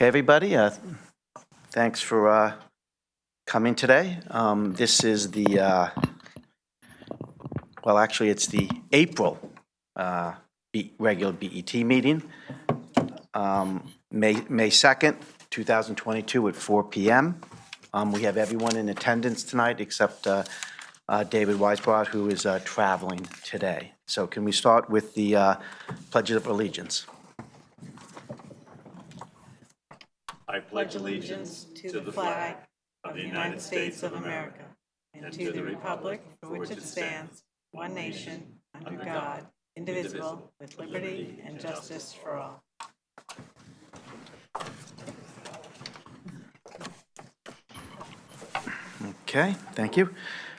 Okay, everybody, thanks for coming today. This is the, well, actually, it's the April regular BET meeting, May 2nd, 2022 at 4 p.m. We have everyone in attendance tonight except David Weisbrot, who is traveling today. So can we start with the Pledge of Allegiance? I pledge allegiance to the flag of the United States of America and to the republic for which it stands, one nation, under God, indivisible, with liberty and justice for all. Okay, thank you.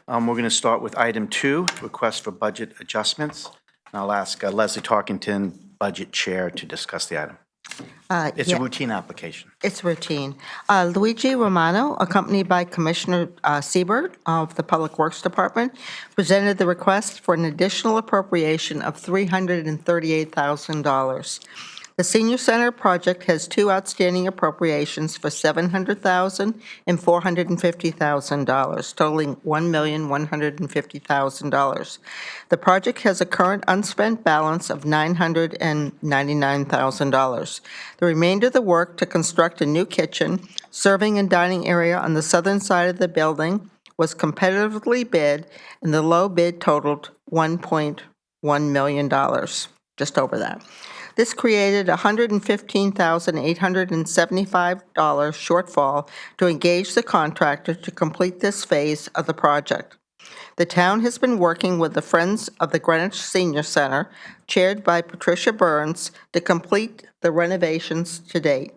We're going to start with item 2, request for budget adjustments. And I'll ask Leslie Tarkington, Budget Chair, to discuss the item. It's a routine application. It's routine. Luigi Romano, accompanied by Commissioner Siebert of the Public Works Department, presented the request for an additional appropriation of $338,000. The Senior Center project has two outstanding appropriations for $700,000 and $450,000, totaling $1,150,000. The project has a current unspent balance of $999,000. The remainder of the work to construct a new kitchen, serving and dining area on the southern side of the building was competitively bid, and the low bid totaled $1.1 million, just over that. This created a $115,875 shortfall to engage the contractor to complete this phase of the project. The town has been working with the Friends of the Greenwich Senior Center, chaired by Patricia Burns, to complete the renovations to date.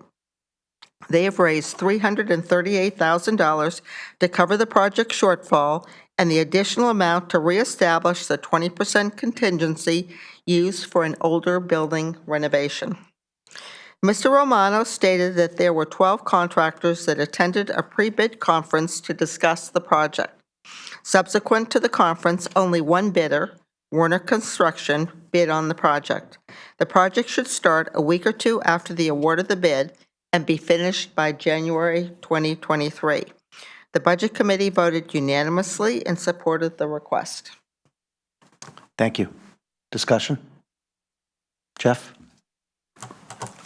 They have raised $338,000 to cover the project shortfall and the additional amount to reestablish the 20% contingency used for an older building renovation. Mr. Romano stated that there were 12 contractors that attended a pre-bid conference to discuss the project. Subsequent to the conference, only one bidder, Werner Construction, bid on the project. The project should start a week or two after the award of the bid and be finished by January 2023. The Budget Committee voted unanimously in support of the request. Thank you. Discussion? Jeff? I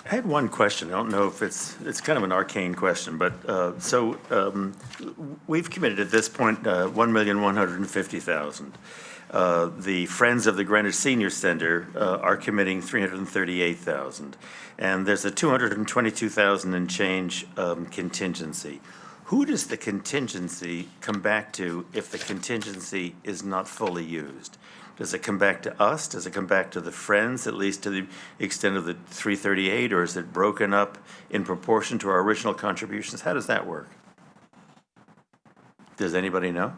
had one question. I don't know if it's kind of an arcane question, but we've committed at this point $1,150,000. The Friends of the Greenwich Senior Center are committing $338,000, and there's a $222,000 and change contingency. Who does the contingency come back to if the contingency is not fully used? Does it come back to us? Does it come back to the Friends, at least to the extent of the 338, or is it broken up in proportion to our original contributions? How does that work? Does anybody know?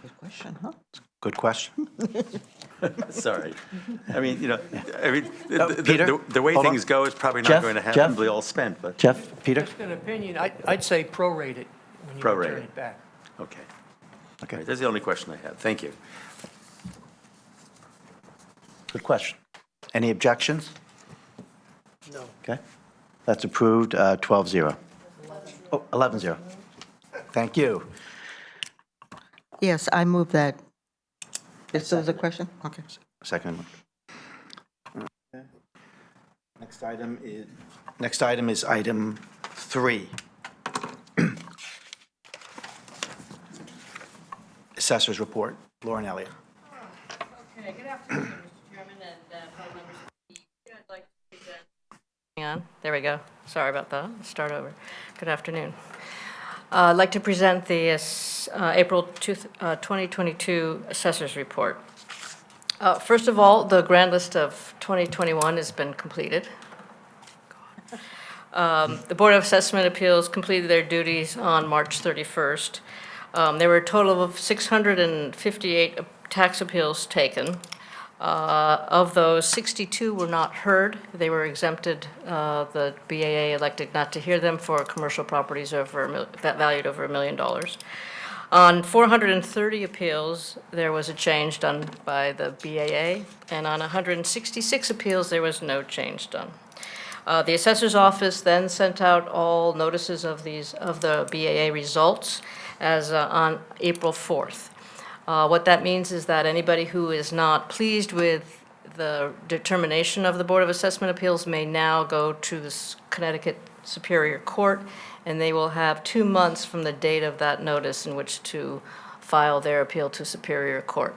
Good question, huh? Good question. Sorry. I mean, Peter? the way Hold on. things go, it's probably not Jeff? going to Jeff? happen. Be all spent, but Jeff? Peter? Just an opinion, I'd say prorate it when you Prorate return it. it back. okay. Okay. All right, that's the only question I had. Thank you. Good question. Any objections? No. Okay. That's approved, 12-0. Oh, 11-0. Thank you. Yes, I move that. Is there a question? Okay. Second. Okay. Next item is item 3. Assessors Report. Lauren Elliott. Okay, good afternoon, Mr. Chairman and fellow members of the BET. I'd like to present. Hang on, there we go. Sorry about that. Let's start over. Good afternoon. I'd like to present the April 2022 Assessors Report. First of all, the grand list of 2021 has been completed. The Board of Assessment Appeals completed their duties on March 31st. There were a total of 658 tax appeals taken. Of those, 62 were not heard. They were exempted. The BAA elected not to hear them for commercial properties valued over $1 million. On 430 appeals, there was a change done by the BAA, and on 166 appeals, there was no change done. The assessor's office then sent out all notices of the BAA results as on April 4th. What that means is that anybody who is not pleased with the determination of the Board of Assessment Appeals may now go to the Connecticut Superior Court, and they will have 2 months from the date of that notice in which to file their appeal to Superior Court.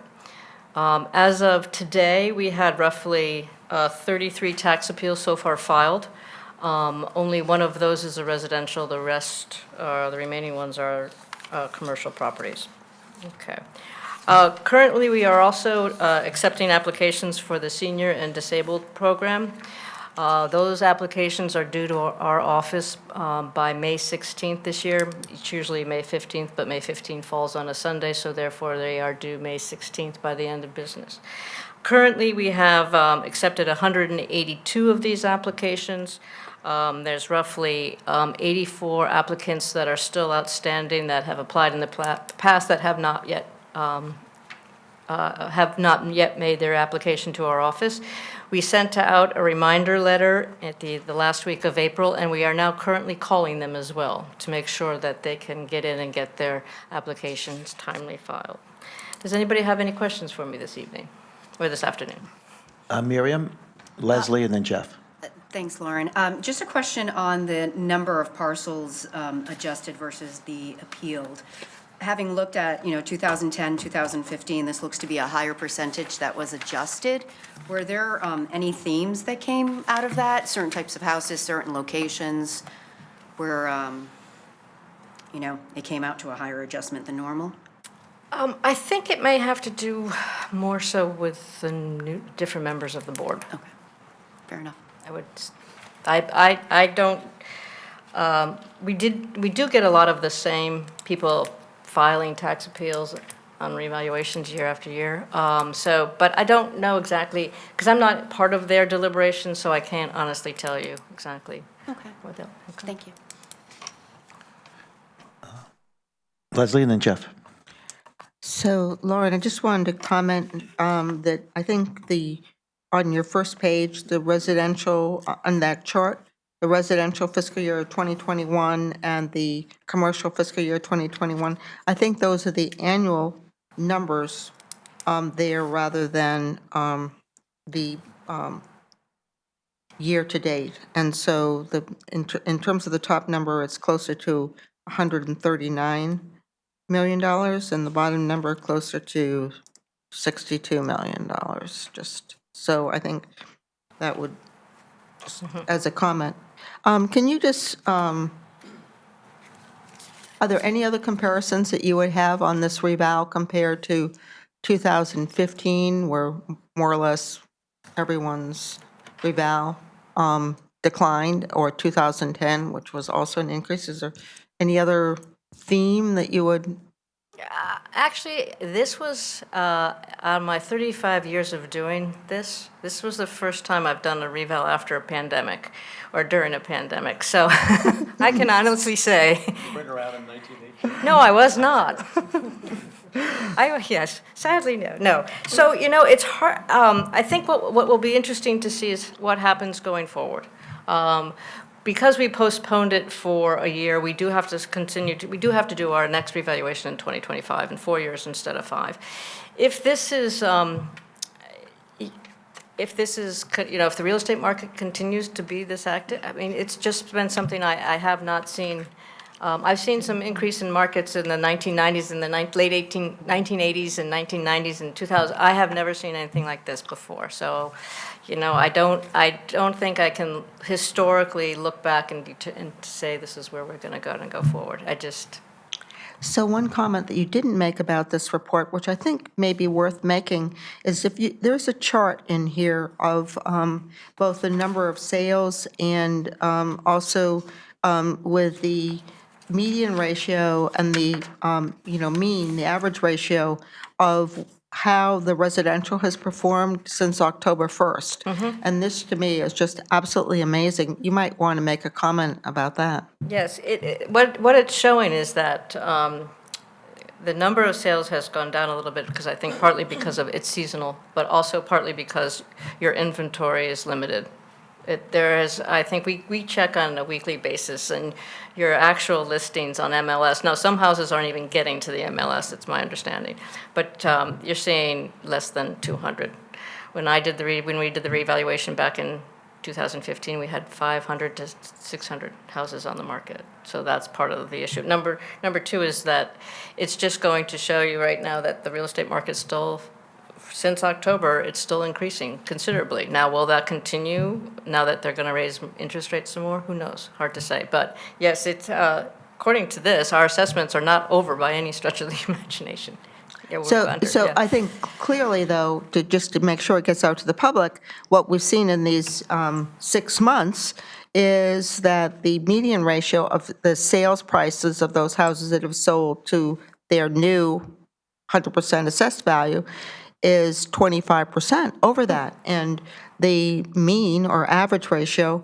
As of today, we had roughly 33 tax appeals so far filed. Only one of those is a residential, the rest, the remaining ones are commercial properties. Okay. Currently, we are also accepting applications for the senior and disabled program. Those applications are due to our office by May 16th this year. It's usually May 15th, but May 15th falls on a Sunday, so therefore they are due May 16th by the end of business. Currently, we have accepted 182 of these applications. There's roughly 84 applicants that are still outstanding that have applied in the past that have not yet made their application to our office. We sent out a reminder letter at the last week of April, and we are now currently calling them as well to make sure that they can get in and get their applications timely filed. Does anybody have any questions for me this evening or this afternoon? Miriam, Leslie, and then Jeff. Thanks, Lauren. Just a question on the number of parcels adjusted versus the appealed. Having looked at, 2010, 2015, this looks to be a higher percentage that was adjusted. Were there any themes that came out of that? Certain types of houses, certain locations where, it came out to a higher adjustment than normal? I think it may have to do more so with the different members of the board. Okay, fair enough. I don't, we do get a lot of the same people filing tax appeals on revaluations year after year. But I don't know exactly, because I'm not part of their deliberations, so I can't honestly tell you exactly. Okay, What they'll. thank you. Leslie, and then Jeff. So, Lauren, I just wanted to comment that I think on your first page, the residential, on that chart, the residential fiscal year 2021 and the commercial fiscal year 2021, I think those are the annual numbers there rather than the year-to-date. And so in terms of the top number, it's closer to $139 million, and the bottom number closer to $62 million, just, so I think that would, just as a comment. Can you just, are there any other comparisons that you would have on this reval compared to 2015, where more or less everyone's reval declined, or 2010, which was also an increase? Is there any other theme that you would? Actually, this was, on my 35 years of doing this was the first time I've done a reval after a pandemic, or during a pandemic, so I can honestly say. You weren't around in 1980? No, I was not. Yes, sadly, no. So, it's hard, I think what will be interesting to see is what happens going forward. Because we postponed it for a year, we do have to do our next revaluation in 2025, in 4 years instead of 5. If this is, if the real estate market continues to be this active, I mean, it's just been something I have not seen. I've seen some increase in markets in the 1990s, in the late 1980s and 1990s and 2000. I have never seen anything like this before. So, I don't think I can historically look back and say this is where we're going to go and go forward. So one comment that you didn't make about this report, which I think may be worth making, is there's a chart in here of both the number of sales and also with the median ratio and the, mean, the average ratio of how the residential has performed since October 1st. And this, to me, is just absolutely amazing. You might want to make a comment about that. Yes, what it's showing is that the number of sales has gone down a little bit, because I think partly because of it's seasonal, but also partly because your inventory is limited. There is, I think we check on a weekly basis, and your actual listings on MLS, now, some houses aren't even getting to the MLS, it's my understanding, but you're seeing less than 200. When we did the revaluation back in 2015, we had 500 to 600 houses on the market. So that's part of the issue. Number two is that it's just going to show you right now that the real estate market still, since October, it's still increasing considerably. Now, will that continue now that they're going to raise interest rates some more? Who knows? Hard to say. But yes, it's, according to this, our assessments are not over by any stretch of the imagination. Yeah, we're under, So yeah. I think clearly, though, just to make sure it gets out to the public, what we've seen in these 6 months is that the median ratio of the sales prices of those houses that have sold to their new 100% assessed value is 25% over that. And the mean or average ratio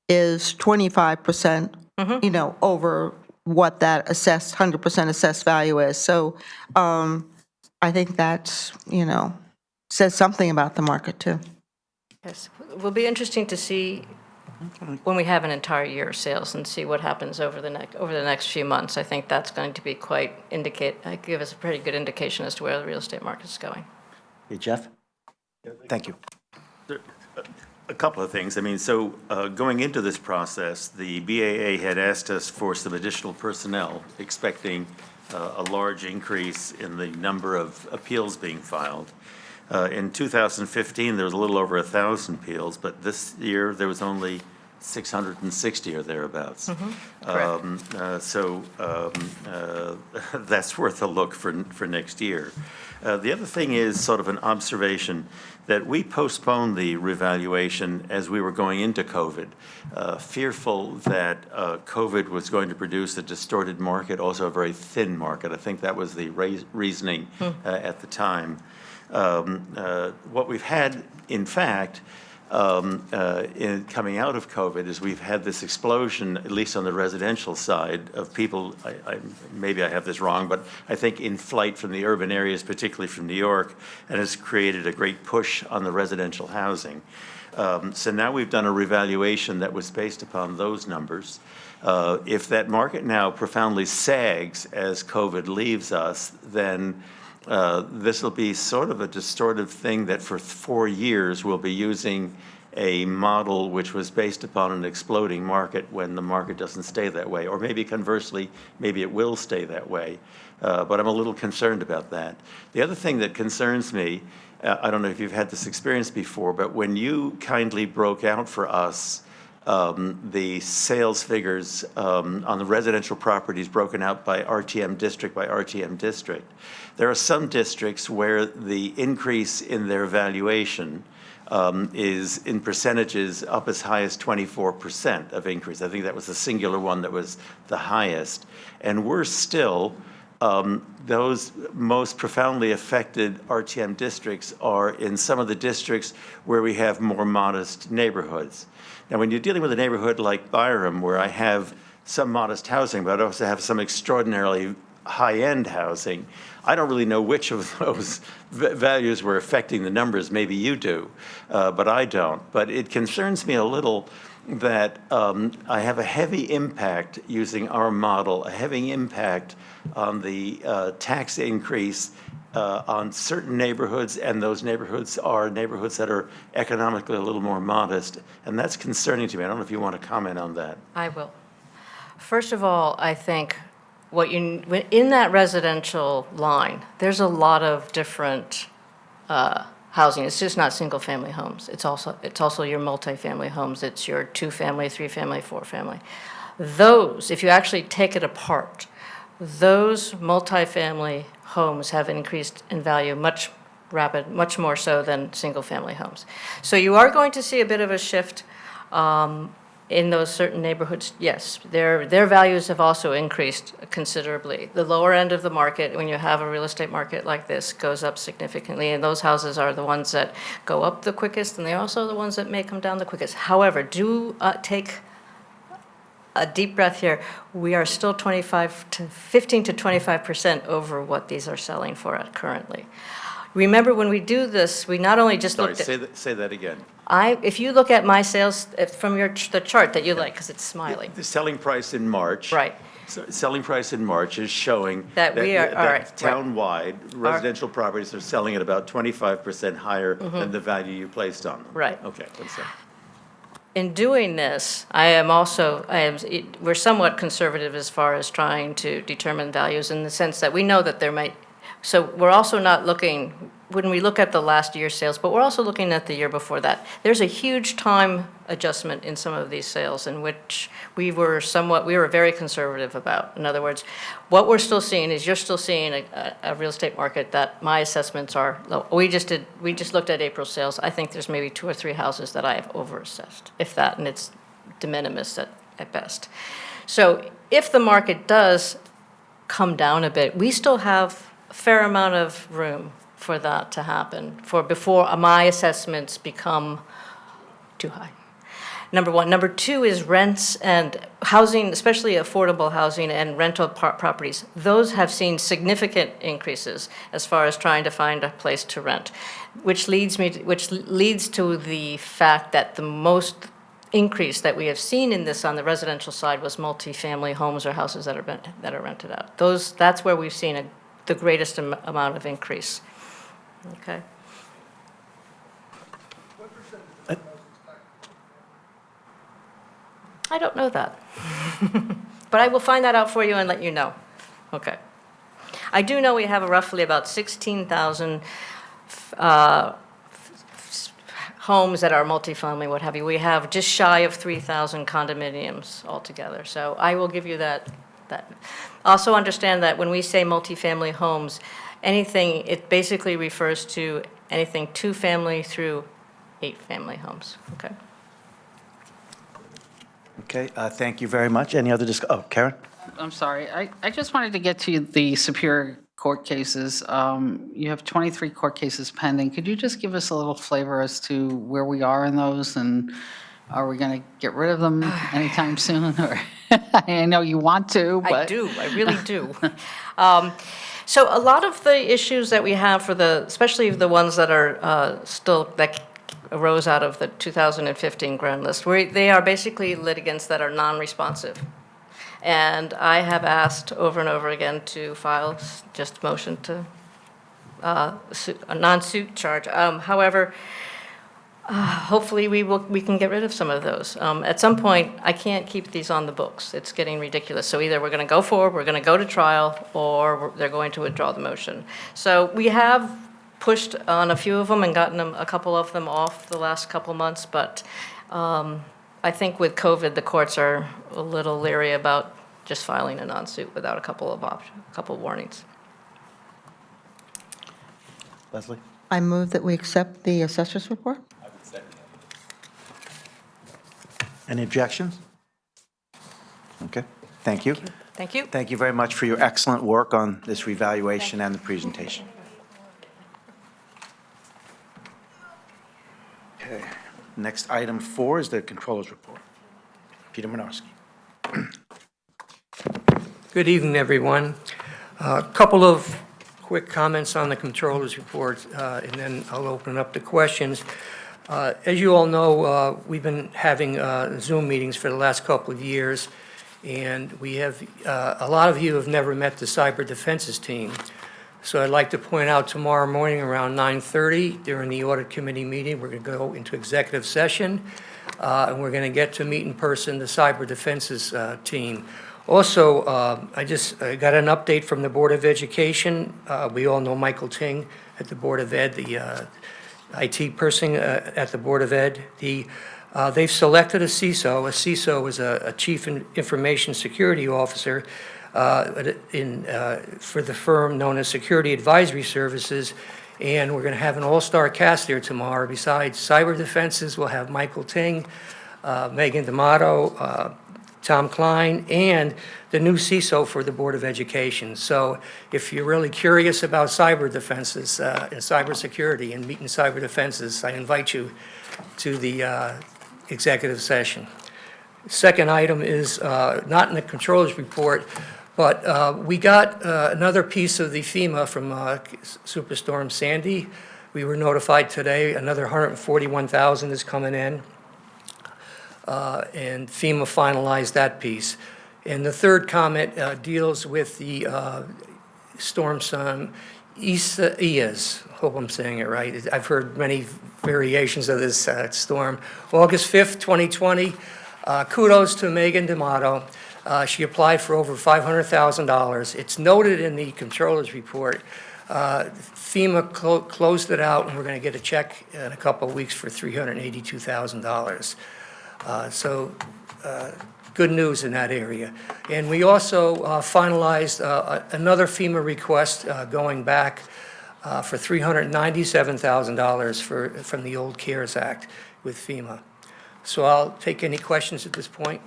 is 25%, you know, over what that assessed, 100% assessed value is. So I think that, you know, says something about the market, too. Yes, it will be interesting to see when we have an entire year of sales and see what happens over the next few months. I think that's going to be give us a pretty good indication as to where the real estate market is going. Hey, Jeff? Thank you. A couple of things. I mean, so going into this process, the BAA had asked us for some additional personnel, expecting a large increase in the number of appeals being filed. In 2015, there was a little over 1,000 appeals, but this year there was only 660 or thereabouts. That's worth a look for next year. The other thing is sort of an observation that we postponed the revaluation as we were going into COVID, fearful that COVID was going to produce a distorted market, also a very thin market. I think that was the reasoning at the time. What we've had, in fact, in coming out of COVID is we've had this explosion, at least on the residential side, of people, maybe I have this wrong, but I think in flight from the urban areas, particularly from New York, and has created a great push on the residential housing. So now we've done a revaluation that was based upon those numbers. If that market now profoundly sags as COVID leaves us, then this will be sort of a distortive thing that for 4 years we'll be using a model which was based upon an exploding market when the market doesn't stay that way. Or maybe conversely, maybe it will stay that way. But I'm a little concerned about that. The other thing that concerns me, I don't know if you've had this experience before, but when you kindly broke out for us the sales figures on the residential properties broken out by RTM district by RTM district. There are some districts where the increase in their valuation is in percentages up as high as 24% of increase. I think that was the singular one that was the highest. And we're still, those most profoundly affected RTM districts are in some of the districts where we have more modest neighborhoods. Now, when you're dealing with a neighborhood like Byram, where I have some modest housing, but I also have some extraordinarily high-end housing, I don't really know which of those values were affecting the numbers. Maybe you do, but I don't. But it concerns me a little that I have a heavy impact using our model, a heavy impact on the tax increase on certain neighborhoods, and those neighborhoods are neighborhoods that are economically a little more modest, and that's concerning to me. I don't know if you want to comment on that. I will. First of all, I think in that residential line, there's a lot of different housing. It's just not single-family homes. It's also your multifamily homes. It's your 2-family, 3-family, 4-family. Those, if you actually take it apart, those multifamily homes have increased in value much more so than single-family homes. So you are going to see a bit of a shift in those certain neighborhoods. Yes, their values have also increased considerably. The lower end of the market, when you have a real estate market like this, goes up significantly, and those houses are the ones that go up the quickest, and they're also the ones that may come down the quickest. However, do take a deep breath here. We are still 15 to 25% over what these are selling for currently. Remember, when we do this, we not only just Sorry, looked at, say that again. if you look at my sales from the chart that you like, because it's smiling. The selling price in March. Right. Selling price in March is showing. That we are- all right, that townwide, residential properties are selling at about 25% higher than the value you placed on them. Right. Okay, one second. In doing this, we're somewhat conservative as far as trying to determine values in the sense that we know that there might, so we're also not looking, when we look at the last year's sales, but we're also looking at the year before that. There's a huge time adjustment in some of these sales in which we were very conservative about. In other words, what we're still seeing is you're still seeing a real estate market that my assessments are low. We just looked at April sales. I think there's maybe 2 or 3 houses that I have overassessed, if that, and it's de minimis at best. So if the market does come down a bit, we still have a fair amount of room for that to happen, before my assessments become too high. Number one. Number two is rents and housing, especially affordable housing and rental properties. Those have seen significant increases as far as trying to find a place to rent, which leads to the fact that the most increase that we have seen in this on the residential side was multifamily homes or houses that are rented out. That's where we've seen the greatest amount of increase. Okay. I don't know that. But I will find that out for you and let you know. Okay. I do know we have roughly about 16,000 homes that are multifamily, what have you. We have just shy of 3,000 condominiums altogether. So I will give you that. Also understand that when we say multifamily homes, it basically refers to anything 2-family through 8-family homes. Okay. Okay, thank you very much. Any other Karen? I'm sorry, I just wanted to get to the Superior Court cases. You have 23 court cases pending. Could you just give us a little flavor as to where we are in those, and are we going to get rid of them anytime soon? Or I know you want to, but... I really do. So a lot of the issues that we have especially the ones that are that arose out of the 2015 grand list, they are basically litigants that are non-responsive. And I have asked over and over again to file just a motion to a non-suit charge. However, hopefully we can get rid of some of those. At some point, I can't keep these on the books. It's getting ridiculous. So either we're going to go forward, we're going to go to trial, or they're going to withdraw the motion. So we have pushed on a few of them and gotten a couple of them off the last couple months, but I think with COVID, the courts are a little leery about just filing a non-suit without a couple of warnings. Leslie? I move that we accept the assessors report. Any objections? Okay, thank you. Thank you. Thank you very much for your excellent work on this revaluation and the presentation. Okay, next item 4 is the controller's report. Peter Minarski. Good evening, everyone. A couple of quick comments on the controller's report, and then I'll open up to questions. As you all know, we've been having Zoom meetings for the last couple of years, and we have, a lot of you have never met the cyber defenses team. So I'd like to point out tomorrow morning around 9:30 during the audit committee meeting, we're going to go into executive session, and we're going to get to meet in person the cyber defenses team. Also, I just got an update from the Board of Education. We all know Michael Ting at the Board of Ed, the IT person at the Board of Ed. They've selected a CISO. A CISO is a Chief Information Security Officer for the firm known as Security Advisory Services, and we're going to have an all-star cast there tomorrow. Besides cyber defenses, we'll have Michael Ting, Megan D'Amato, Tom Klein, and the new CISO for the Board of Education. So if you're really curious about cyber defenses and cybersecurity and meeting cyber defenses, I invite you to the executive session. Second item is not in the controller's report, But we got another piece of the FEMA from Superstorm Sandy. We were notified today, another $141,000 is coming in. And FEMA finalized that piece. And the third comment deals with the storm Isaias, hope I'm saying it right. I've heard many variations of this storm. August 5th, 2020, kudos to Megan D'Amato. She applied for over $500,000. It's noted in the controller's report. FEMA closed it out, and we're going to get a check in a couple of weeks for $382,000. So good news in that area. And we also finalized another FEMA request going back for $397,000 from the old CARES Act with FEMA. So I'll take any questions at this point.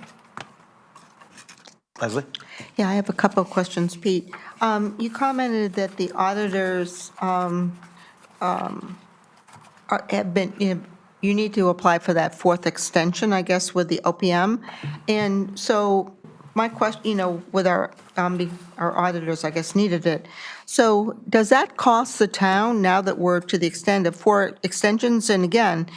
Leslie? Yeah, I have a couple of questions, Pete. You commented that the auditors have been, you need to apply for that fourth extension, I guess, with the OPM. And so my question, with our auditors, I guess, needed it. So does that cost the town, now that we're to the extent of 4 extensions? And again,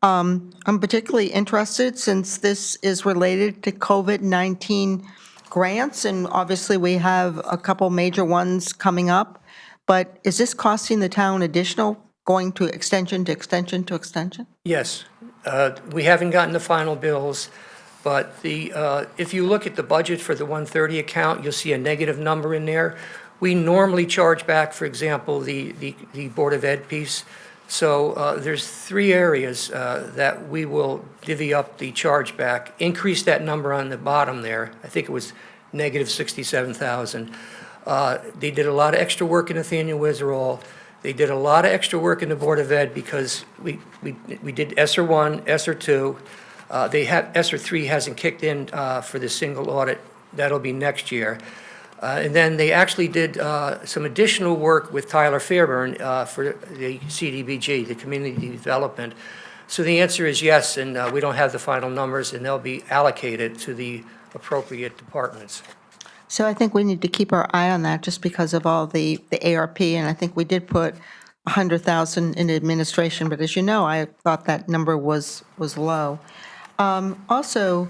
I'm particularly interested, since this is related to COVID-19 grants, and obviously we have a couple major ones coming up, but is this costing the town additional, going to extension to extension to extension? Yes, we haven't gotten the final bills, but if you look at the budget for the 130 account, you'll see a negative number in there. We normally charge back, for example, the Board of Ed piece. So there's 3 areas that we will divvy up the charge back, increase that number on the bottom there. I think it was negative 67,000. They did a lot of extra work in Nathaniel Wizerall. They did a lot of extra work in the Board of Ed because we did ESSER 1, ESSER 2. ESSER 3 hasn't kicked in for the single audit. That'll be next year. And then they actually did some additional work with Tyler Fairburn for the CDBG, the Community Development. So the answer is yes, and we don't have the final numbers, and they'll be allocated to the appropriate departments. So I think we need to keep our eye on that, just because of all the ARP, and I think we did put 100,000 in administration, but as you know, I thought that number was low. Also,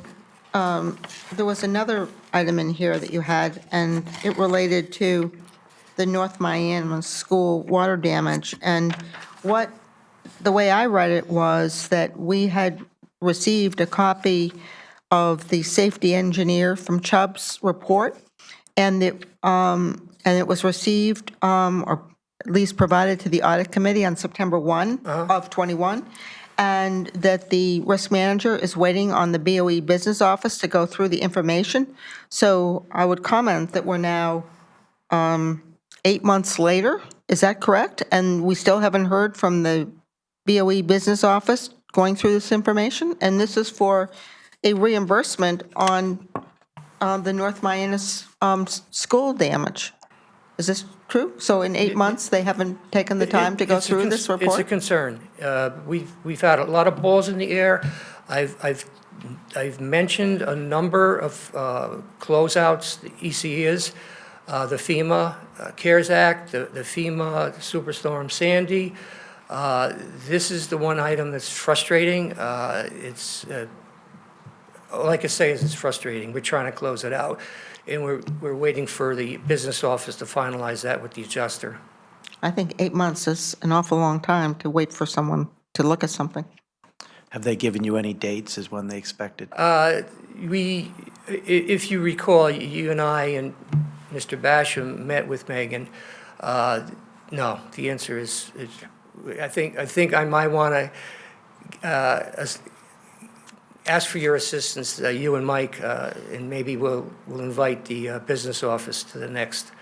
there was another item in here that you had, and it related to the North Miami School water damage. And the way I read it was that we had received a copy of the safety engineer from Chubb's report, and it was received, or at least provided to the audit committee on September 1 of '21, and that the risk manager is waiting on the BOE business office to go through the information. So I would comment that we're now 8 months later. Is that correct? And we still haven't heard from the BOE business office going through this information? And this is for a reimbursement on the North Miami school damage. Is this true? So in 8 months, they haven't taken the time to go It's a through this report? It's a concern. We've had a lot of balls in the air. I've mentioned a number of closeouts, the ECEs, the FEMA CARES Act, the FEMA Superstorm Sandy. This is the one item that's frustrating. All I can say is it's frustrating. We're trying to close it out, and we're waiting for the business office to finalize that with the adjuster. I think 8 months is an awful long time to wait for someone to look at something. Have they given you any dates as when they expected? If you recall, you and I and Mr. Basham met with Megan. No, the answer is I think I might want to ask for your assistance, you and Mike, and maybe we'll invite the business office to the next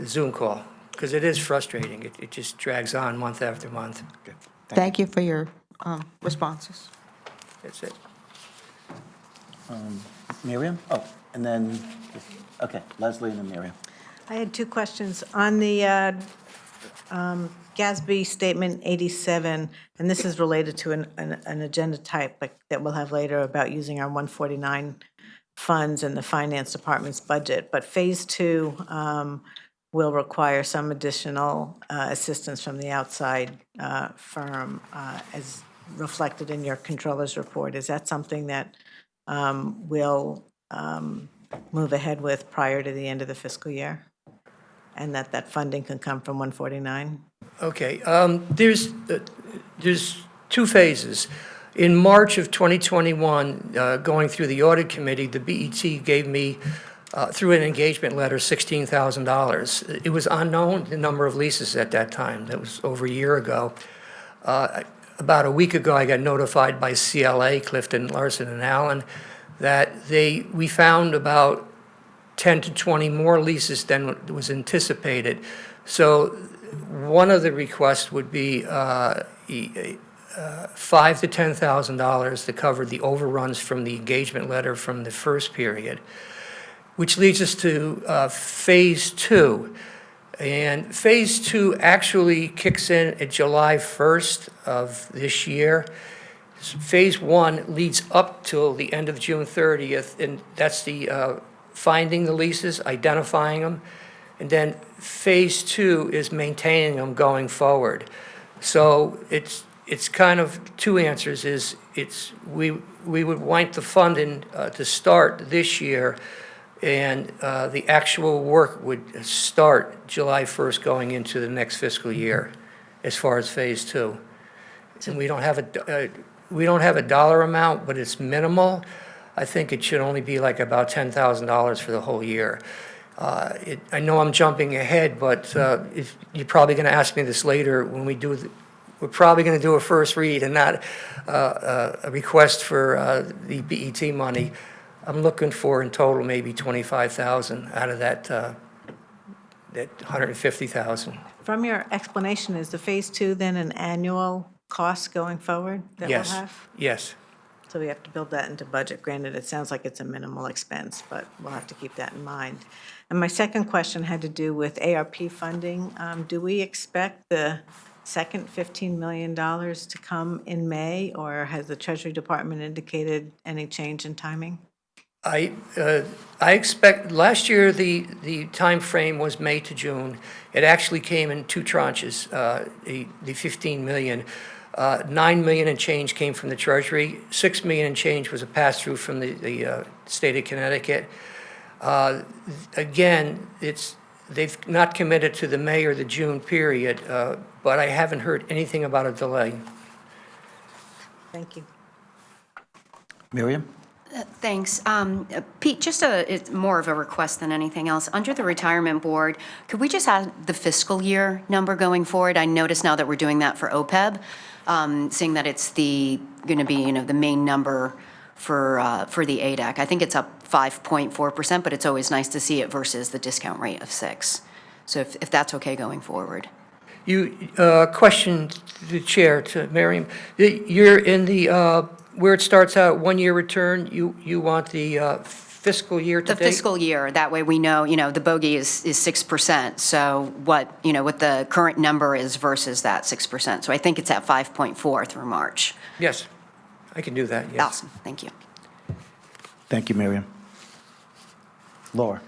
Zoom call, because it is frustrating. It just drags on month after month. Okay. Thank you for your responses. That's it. Miriam? Oh, and then, okay, Leslie and then Miriam. I had 2 questions. On the GASB Statement 87, and this is related to an agenda type like that we'll have later about using our 149 funds in the finance department's budget, but Phase 2 will require some additional assistance from the outside firm as reflected in your controller's report. Is that something that we'll move ahead with prior to the end of the fiscal year? And that funding can come from 149? Okay, there's two phases. In March of 2021, going through the audit committee, the BET gave me, through an engagement letter, $16,000. It was unknown, the number of leases at that time. That was over a year ago. About a week ago, I got notified by CLA, Clifton, Larson, and Allen, that we found about 10 to 20 more leases than was anticipated. So one of the requests would be $5,000 to $10,000 to cover the overruns from the engagement letter from the first period, which leads us to Phase 2. And Phase 2 actually kicks in at July 1st of this year. Phase 1 leads up till the end of June 30th, and that's the finding the leases, identifying them, and then Phase 2 is maintaining them going forward. So it's kind of two answers. We would want the funding to start this year, and the actual work would start July 1st going into the next fiscal year as far as Phase 2. And we don't have a dollar amount, but it's minimal. I think it should only be like about $10,000 for the whole year. I know I'm jumping ahead, but if you're probably going to ask me this later when we do. We're probably going to do a first read and not a request for the BET money. I'm looking for in total maybe $25,000 out of that 150,000. From your explanation, is the Phase 2 then an annual cost going forward that we'll Yes. have? Yes. So we have to build that into budget. Granted, it sounds like it's a minimal expense, but we'll have to keep that in mind. And my second question had to do with ARP funding. Do we expect the second $15 million to come in May, or has the Treasury Department indicated any change in timing? I expect, last year, the time frame was May to June. It actually came in two tranches, the 15 million. 9 million and change came from the Treasury. 6 million and change was a pass-through from the state of Connecticut. Again, they've not committed to the May or the June period, but I haven't heard anything about a delay. Thank you. Miriam? Thanks. Pete, it's more of a request than anything else. Under the retirement board, could we just add the fiscal year number going forward? I notice now that we're doing that for OPEB, seeing that it's going to be, the main number for the ADAC. I think it's up 5.4%, but it's always nice to see it versus the discount rate of 6%. So if that's okay going forward. You questioned the chair to Miriam. You're in the where it starts out 1 year return. You want the fiscal year to The date? fiscal year, that way we know, the bogey is 6%. So what the current number is versus that 6%. So I think it's at 5.4 through March. Yes, I can do that, yes. Awesome, thank you. Thank you, Miriam. Laura?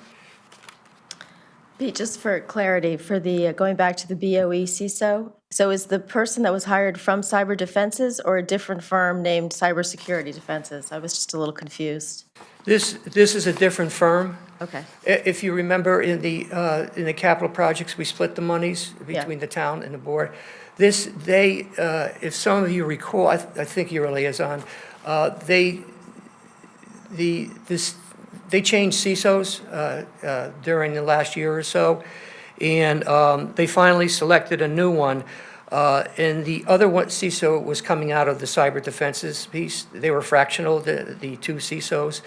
Pete, just for clarity, for the, going back to the BOE CISO, so is the person that was hired from Cyber Defenses or a different firm named Cybersecurity Defenses? I was just a little confused. This is a different firm. Okay. If you remember in the capital projects, we split the monies Yeah. between the town and the board. If some of you recall, I think you're a liaison, they changed CISOs during the last year or so, and they finally selected a new one. And the other one, CISO, was coming out of the cyber defenses piece. They were fractional, the two CISOs.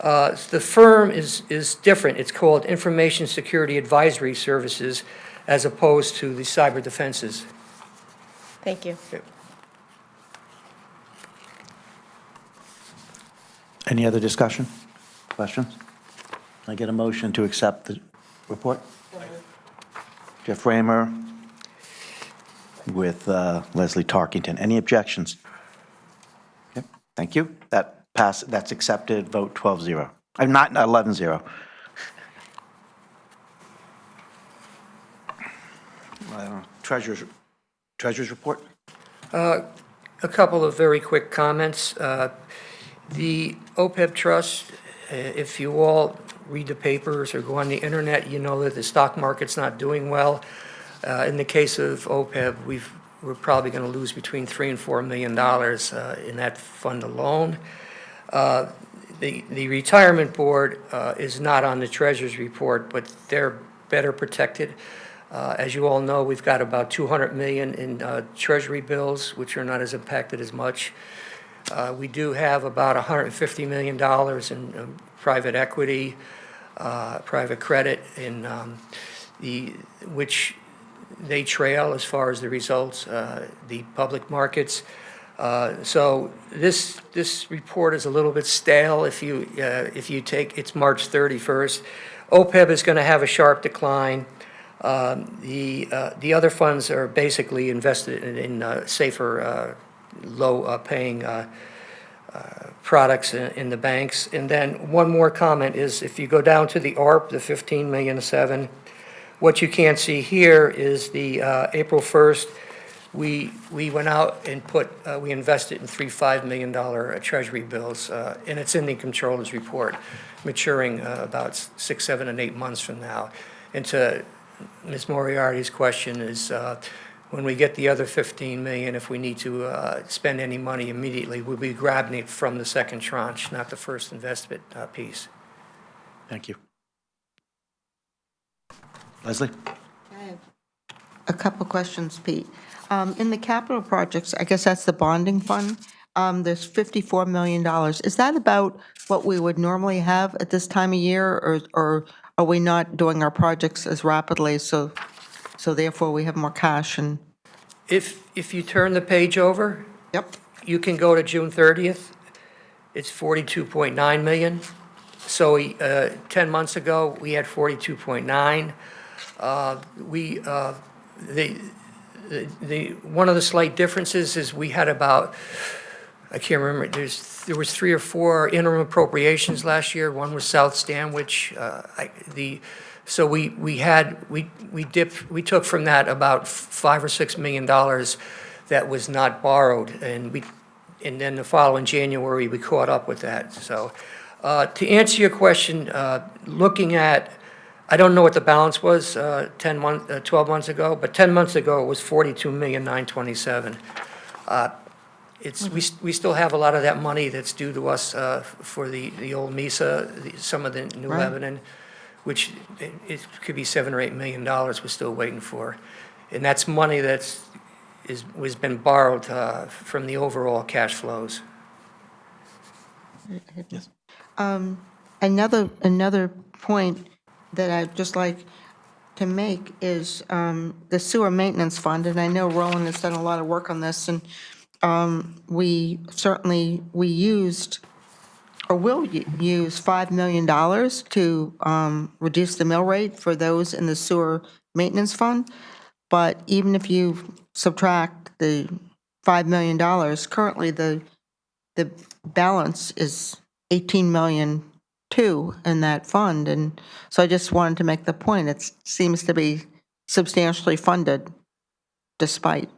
The firm is different. It's called Information Security Advisory Services as opposed to the cyber defenses. Thank you. Any other discussion? Questions? Can I get a motion to accept the report? Jeff Raymer with Leslie Tarkington. Any objections? Okay, thank you. That's accepted, vote 12-0. I'm not 11-0. Treasurer's report? A couple of very quick comments. The OPEB trust, if you all read the papers or go on the internet, you know that the stock market's not doing well. In the case of OPEB, we're probably going to lose between $3 and $4 million in that fund alone. The retirement board is not on the treasurer's report, but they're better protected. As you all know, we've got about $200 million in treasury bills, which are not as impacted as much. We do have about $150 million in private equity, private credit, in which they trail as far as the results, the public markets. So this report is a little bit stale if you take, it's March 31st. OPEB is going to have a sharp decline. The other funds are basically invested in safer, low-paying products in the banks. And then one more comment is if you go down to the ARP, the $15.7 million, what you can't see here is the April 1st, we went out and we invested in 3 $5 million treasury bills, and it's in the controller's report, maturing about 6, 7, and 8 months from now. And to Ms. Moriarty's question is, when we get the other $15 million, if we need to spend any money immediately, we'll be grabbing it from the second tranche, not the first investment piece. Thank you. Leslie? A couple questions, Pete. In the capital projects, I guess that's the bonding fund, there's $54 million. Is that about what we would normally have at this time of year, or are we not doing our projects as rapidly, so therefore we have more cash and? If you turn the page over, Yep. you can go to June 30th. It's 42.9 million. So 10 months ago, we had 42.9. One of the slight differences is we had about, I can't remember, there was 3 or 4 interim appropriations last year. One was South Stanwich. So we took from that about $5 or $6 million that was not borrowed, and then the following January we caught up with that. So to answer your question, looking at, I don't know what the balance was 12 months ago, but 10 months ago it was $42,927,000. We still have a lot of that money that's due to us for the old MISA, some of the New Right. Lebanon, which it could be $7 or $8 million we're still waiting for. And that's money was been borrowed from the overall cash flows. Yes. Another point that I'd just like to make is the sewer maintenance fund, and I know Roland has done a lot of work on this, and we used, or will use $5 million to reduce the mill rate for those in the sewer maintenance fund. But even if you subtract the $5 million, currently the balance is $18 million in that fund. And so I just wanted to make the point, it seems to be substantially funded despite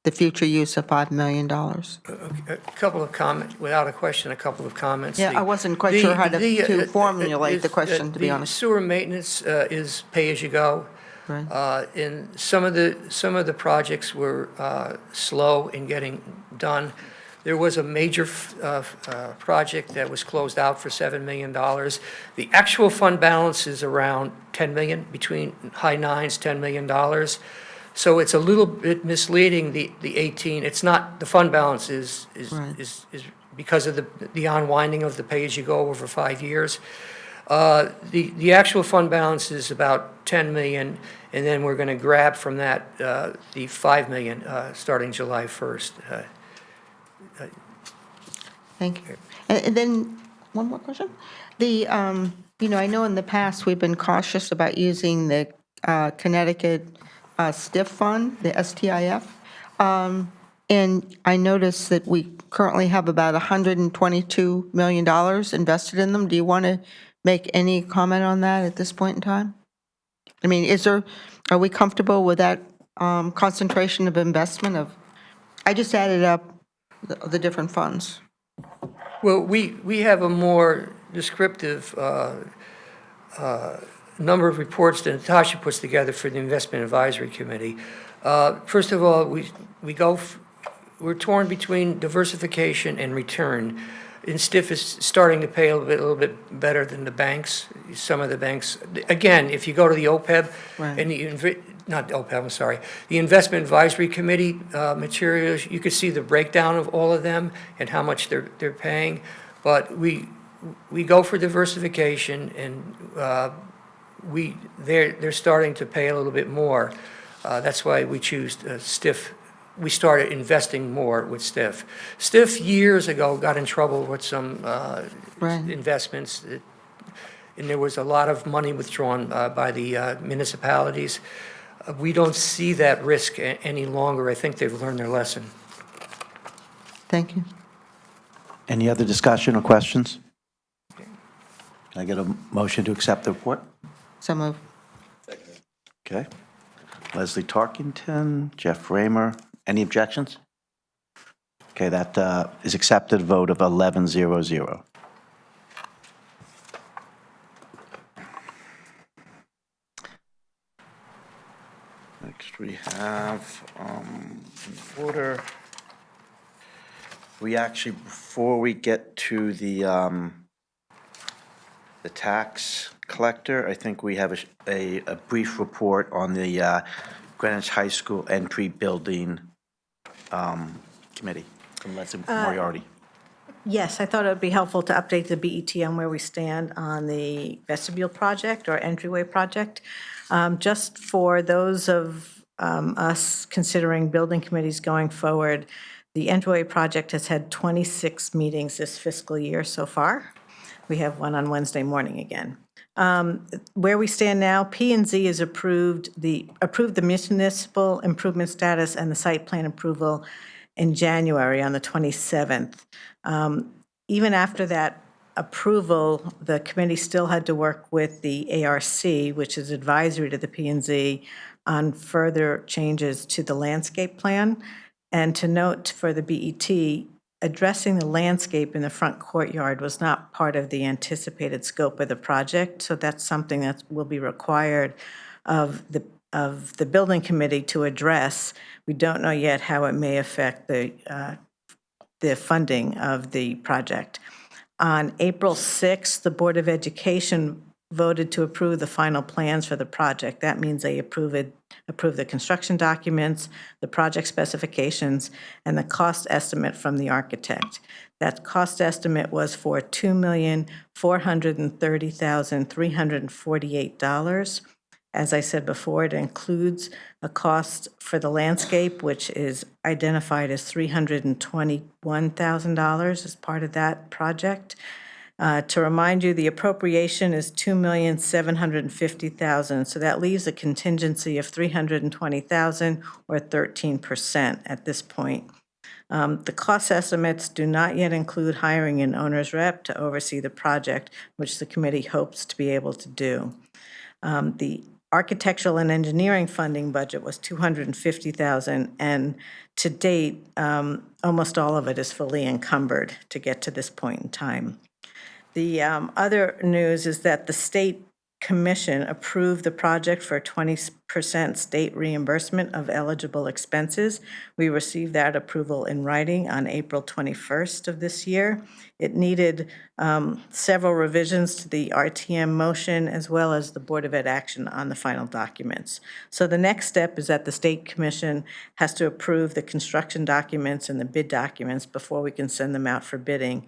the future use of $5 million. A couple of comments, without a question, a couple of comments. Yeah, I wasn't quite sure how to formulate the question, to be honest. The sewer maintenance is pay-as-you-go. Right. And some of the projects were slow in getting done. There was a major project that was closed out for $7 million. The actual fund balance is around $10 million, between high nines, $10 million. So it's a little bit misleading, the 18. It's not, the fund balance is because of the unwinding of the pay-as-you-go over 5 years. The actual fund balance is about $10 million, and then we're going to grab from that the $5 million starting July 1st. Thank you. And then, one more question. I know in the past, we've been cautious about using the Connecticut STIF fund, the STIF. And I noticed that we currently have about $122 million invested in them. Do you want to make any comment on that at this point in time? I mean, are we comfortable with that concentration of investment of, I just added up the different funds. Well, we have a more descriptive number of reports that Natasha puts together for the Investment Advisory Committee. First of all, we're torn between diversification and return. And STIF is starting to pay a little bit better than the banks, some of the banks. Again, if you go to the OPEB Right. and not OPEB, I'm sorry, the Investment Advisory Committee materials, you could see the breakdown of all of them and how much they're paying. But we go for diversification, and they're starting to pay a little bit more. That's why we choose STIF. We started investing more with STIF. STIF years ago got in trouble with some Right. investments, and there was a lot of money withdrawn by the municipalities. We don't see that risk any longer. I think they've learned their lesson. Thank you. Any other discussion or questions? Can I get a motion to accept the report? So moved. Okay. Leslie Tarkington, Jeff Raymer. Any objections? Okay, that is accepted, vote of 11-0-0. Next we have, in order, we actually, before we get to the tax collector, I think we have a brief report on the Greenwich High School entry building committee from Leslie Moriarty. Yes, I thought it would be helpful to update the BET on where we stand on the vestibule project or entryway project. Just for those of us considering building committees going forward, the entryway project has had 26 meetings this fiscal year so far. We have one on Wednesday morning again. Where we stand now, P&Z has approved the municipal improvement status and the site plan approval in January on the 27th. Even after that approval, the committee still had to work with the ARC, which is advisory to the P&Z, on further changes to the landscape plan. And to note for the BET, addressing the landscape in the front courtyard was not part of the anticipated scope of the project, so that's something that will be required of the building committee to address. We don't know yet how it may affect the funding of the project. On April 6th, the Board of Education voted to approve the final plans for the project. That means they approve the construction documents, the project specifications, and the cost estimate from the architect. That cost estimate was for $2,430,348. As I said before, it includes a cost for the landscape, which is identified as $321,000 as part of that project. To remind you, the appropriation is $2,750,000, so that leaves a contingency of $320,000 or 13% at this point. The cost estimates do not yet include hiring an owner's rep to oversee the project, which the committee hopes to be able to do. The architectural and engineering funding budget was $250,000, and to date, almost all of it is fully encumbered to get to this point in time. The other news is that the state commission approved the project for 20% state reimbursement of eligible expenses. We received that approval in writing on April 21st of this year. It needed several revisions to the RTM motion as well as the Board of Ed action on the final documents. So the next step is that the state commission has to approve the construction documents and the bid documents before we can send them out for bidding.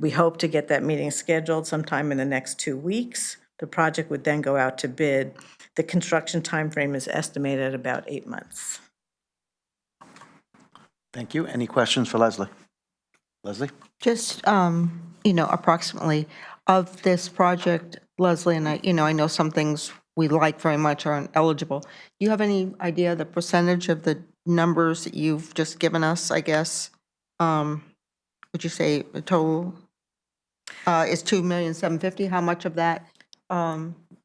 We hope to get that meeting scheduled sometime in the next 2 weeks. The project would then go out to bid. The construction timeframe is estimated at about 8 months. Thank you. Any questions for Leslie? Leslie? Just, approximately of this project, Leslie, and I know some things we like very much aren't eligible. Do you have any idea the percentage of the numbers that you've just given us, I guess, would you say the total is $2,750,000? How much of that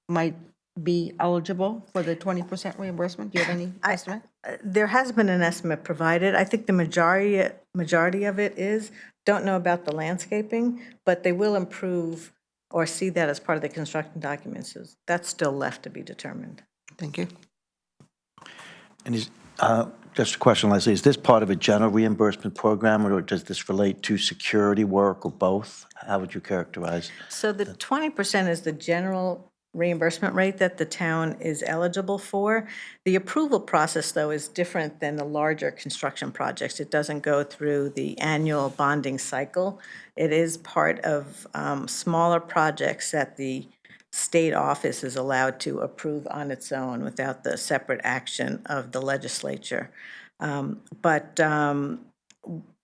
might be eligible for the 20% reimbursement? Do you have any estimate? There has been an estimate provided. I think the majority of it is, don't know about the landscaping, but they will improve or see that as part of the construction documents. So that's still left to be determined. Thank you. And just a question, Leslie, is this part of a general reimbursement program, or does this relate to security work, or both? How would you characterize? So the 20% is the general reimbursement rate that the town is eligible for. The approval process, though, is different than the larger construction projects. It doesn't go through the annual bonding cycle. It is part of smaller projects that the state office is allowed to approve on its own without the separate action of the legislature. But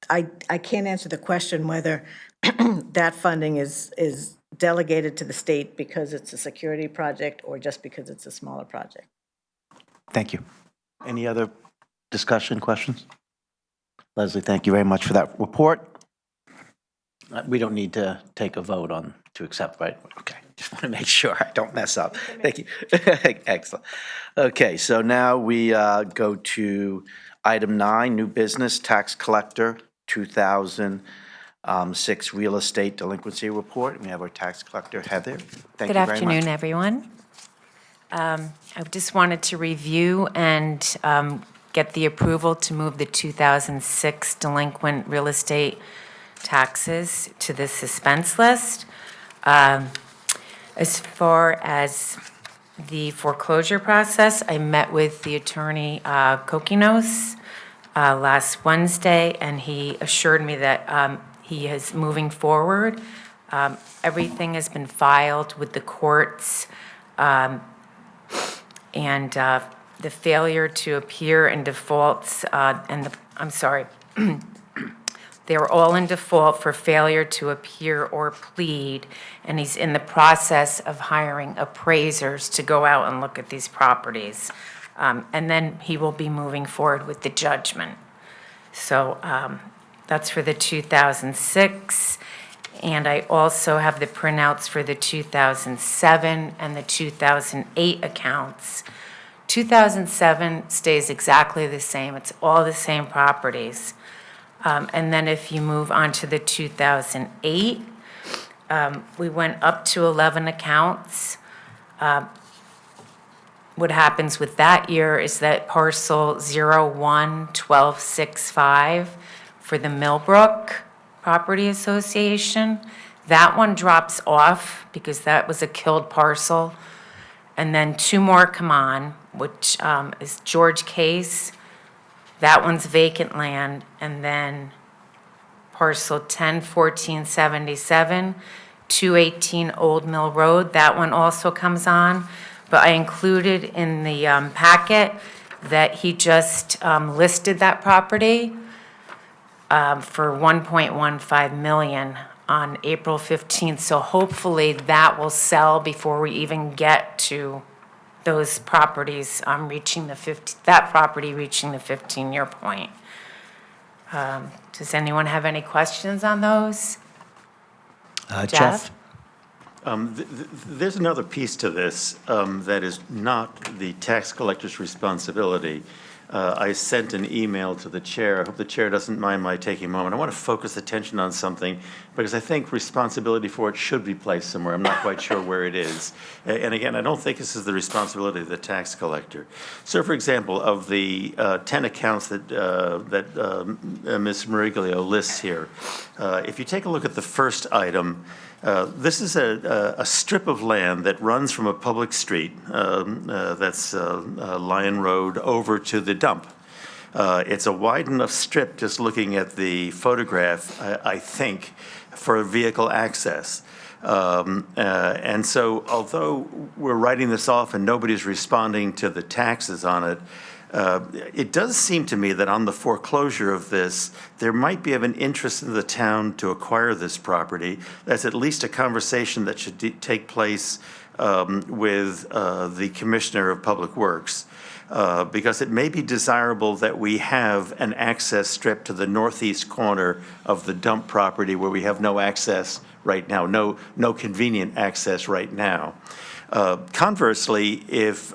I can't answer the question whether that funding is delegated to the state because it's a security project or just because it's a smaller project. Thank you. Any other discussion, questions? Leslie, thank you very much for that report. We don't need to take a vote to accept, right? Okay, just want to make sure I don't mess up. Thank you. Excellent. Okay, so now we go to item 9, new business, tax collector, 2006 real estate delinquency report. We have our tax collector, Heather. Thank you very much. Good afternoon, everyone. I just wanted to review and get the approval to move the 2006 delinquent real estate taxes to the suspense list. As far as the foreclosure process, I met with the attorney Kokinos last Wednesday, and he assured me that he is moving forward. Everything has been filed with the courts, and the failure to appear in defaults, they were all in default for failure to appear or plead, and he's in the process of hiring appraisers to go out and look at these properties. And then he will be moving forward with the judgment. So that's for the 2006. And I also have the printouts for the 2007 and the 2008 accounts. 2007 stays exactly the same. It's all the same properties. And then if you move on to the 2008, we went up to 11 accounts. What happens with that year is that parcel 01-1265 for the Millbrook Property Association, that one drops off because that was a killed parcel. And then 2 more come on, which is George Case. That one's vacant land, and then parcel 10-1477, 218 Old Mill Road, that one also comes on. But I included in the packet that he just listed that property for $1.15 million on April 15th. So hopefully that will sell before we even get to those properties reaching the 15-year point. Does anyone have any questions on those? Jeff? There's another piece to this that is not the tax collector's responsibility. I sent an email to the chair. I hope the chair doesn't mind my taking a moment. I want to focus attention on something because I think responsibility for it should be placed somewhere. I'm not quite sure where it is. And again, I don't think this is the responsibility of the tax collector. So, for example, of the 10 accounts that Ms. Mariglio lists here, if you take a look at the first item, this is a strip of land that runs from a public street, that's Lion Road, over to the dump. It's a wide enough strip, just looking at the photograph, I think, for vehicle access. And so although we're writing this off and nobody's responding to the taxes on it, it does seem to me that on the foreclosure of this, there might be of an interest in the town to acquire this property. That's at least a conversation that should take place with the Commissioner of Public Works. because it may be desirable that we have an access strip to the northeast corner of the dump property where we have no access right now, no convenient access right now. Conversely, if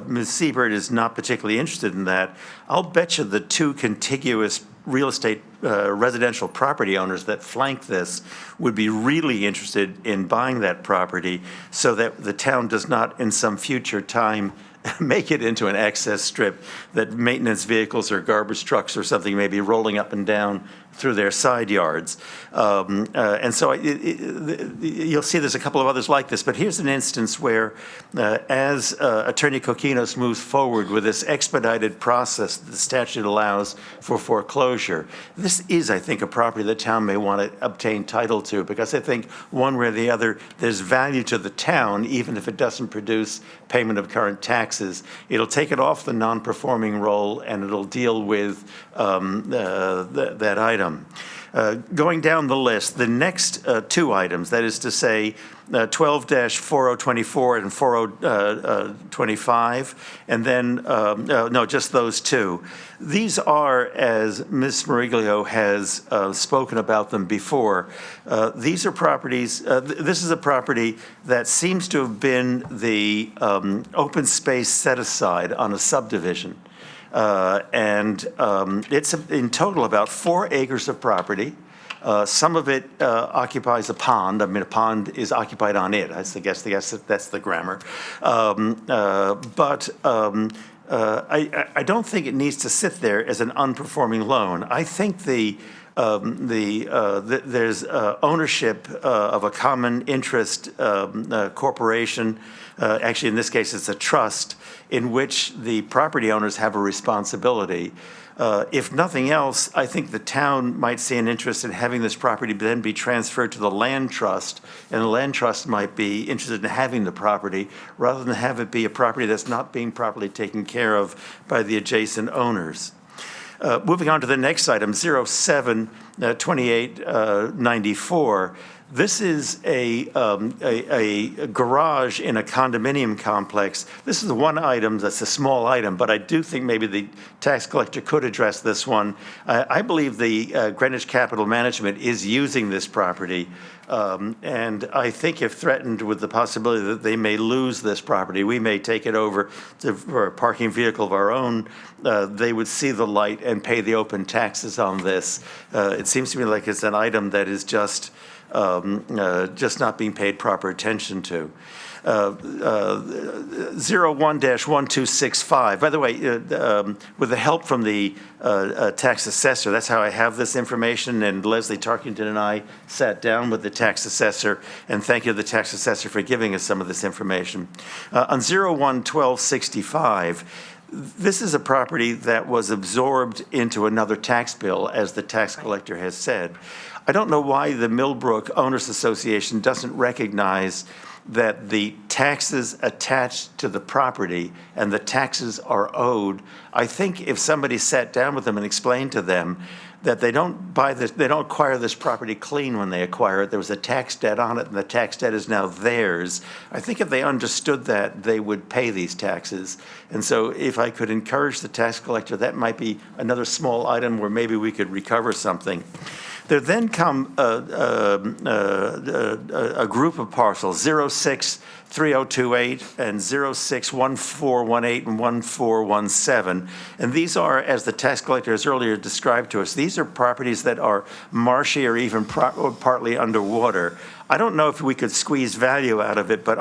Ms. Siebert is not particularly interested in that, I'll bet you the two contiguous real estate residential property owners that flank this would be really interested in buying that property so that the town does not in some future time make it into an access strip that maintenance vehicles or garbage trucks or something may be rolling up and down through their side yards. And so you'll see there's a couple of others like this, but here's an instance where as Attorney Kokinos moves forward with this expedited process the statute allows for foreclosure, this is, I think, a property the town may want to obtain title to, because I think one way or the other, there's value to the town, even if it doesn't produce payment of current taxes. It'll take it off the non-performing roll, and it'll deal with that item. Going down the list, the next two items, that is to say 12-4024 and 4025, and then, no, just those two. These are, as Ms. Mariglio has spoken about them before, these are properties, this is a property that seems to have been the open space set aside on a subdivision. It's in total about 4 acres of property. Some of it occupies a pond. I mean, a pond is occupied on it. I guess that's the grammar. I don't think it needs to sit there as an unperforming loan. I think there's ownership of a common interest corporation. Actually, in this case, it's a trust in which the property owners have a responsibility. If nothing else, I think the town might see an interest in having this property then be transferred to the land trust, and the land trust might be interested in having the property rather than have it be a property that's not being properly taken care of by the adjacent owners. Moving on to the next item, 07-2894. This is a garage in a condominium complex. This is the one item that's a small item, but I do think maybe the tax collector could address this one. I believe the Greenwich Capital Management is using this property, and I think if threatened with the possibility that they may lose this property, we may take it over for a parking vehicle of our own, they would see the light and pay the open taxes on this. It seems to me like it's an item that is just not being paid proper attention to. 01-1265. By the way, with the help from the tax assessor, that's how I have this information, and Leslie Tarkington and I sat down with the tax assessor, and thank you to the tax assessor for giving us some of this information. On 01-1265, this is a property that was absorbed into another tax bill, as the tax collector has said. I don't know why the Millbrook Owners Association doesn't recognize that the taxes attached to the property and the taxes are owed. I think if somebody sat down with them and explained to them that they don't acquire this property clean when they acquire it. There was a tax debt on it, and the tax debt is now theirs. I think if they understood that, they would pay these taxes. And so if I could encourage the tax collector, that might be another small item where maybe we could recover something. There then come a group of parcels, 063028 and 061418 and 1417. And these are, as the tax collector has earlier described to us, these are properties that are marshy or even partly underwater. I don't know if we could squeeze value out of it, but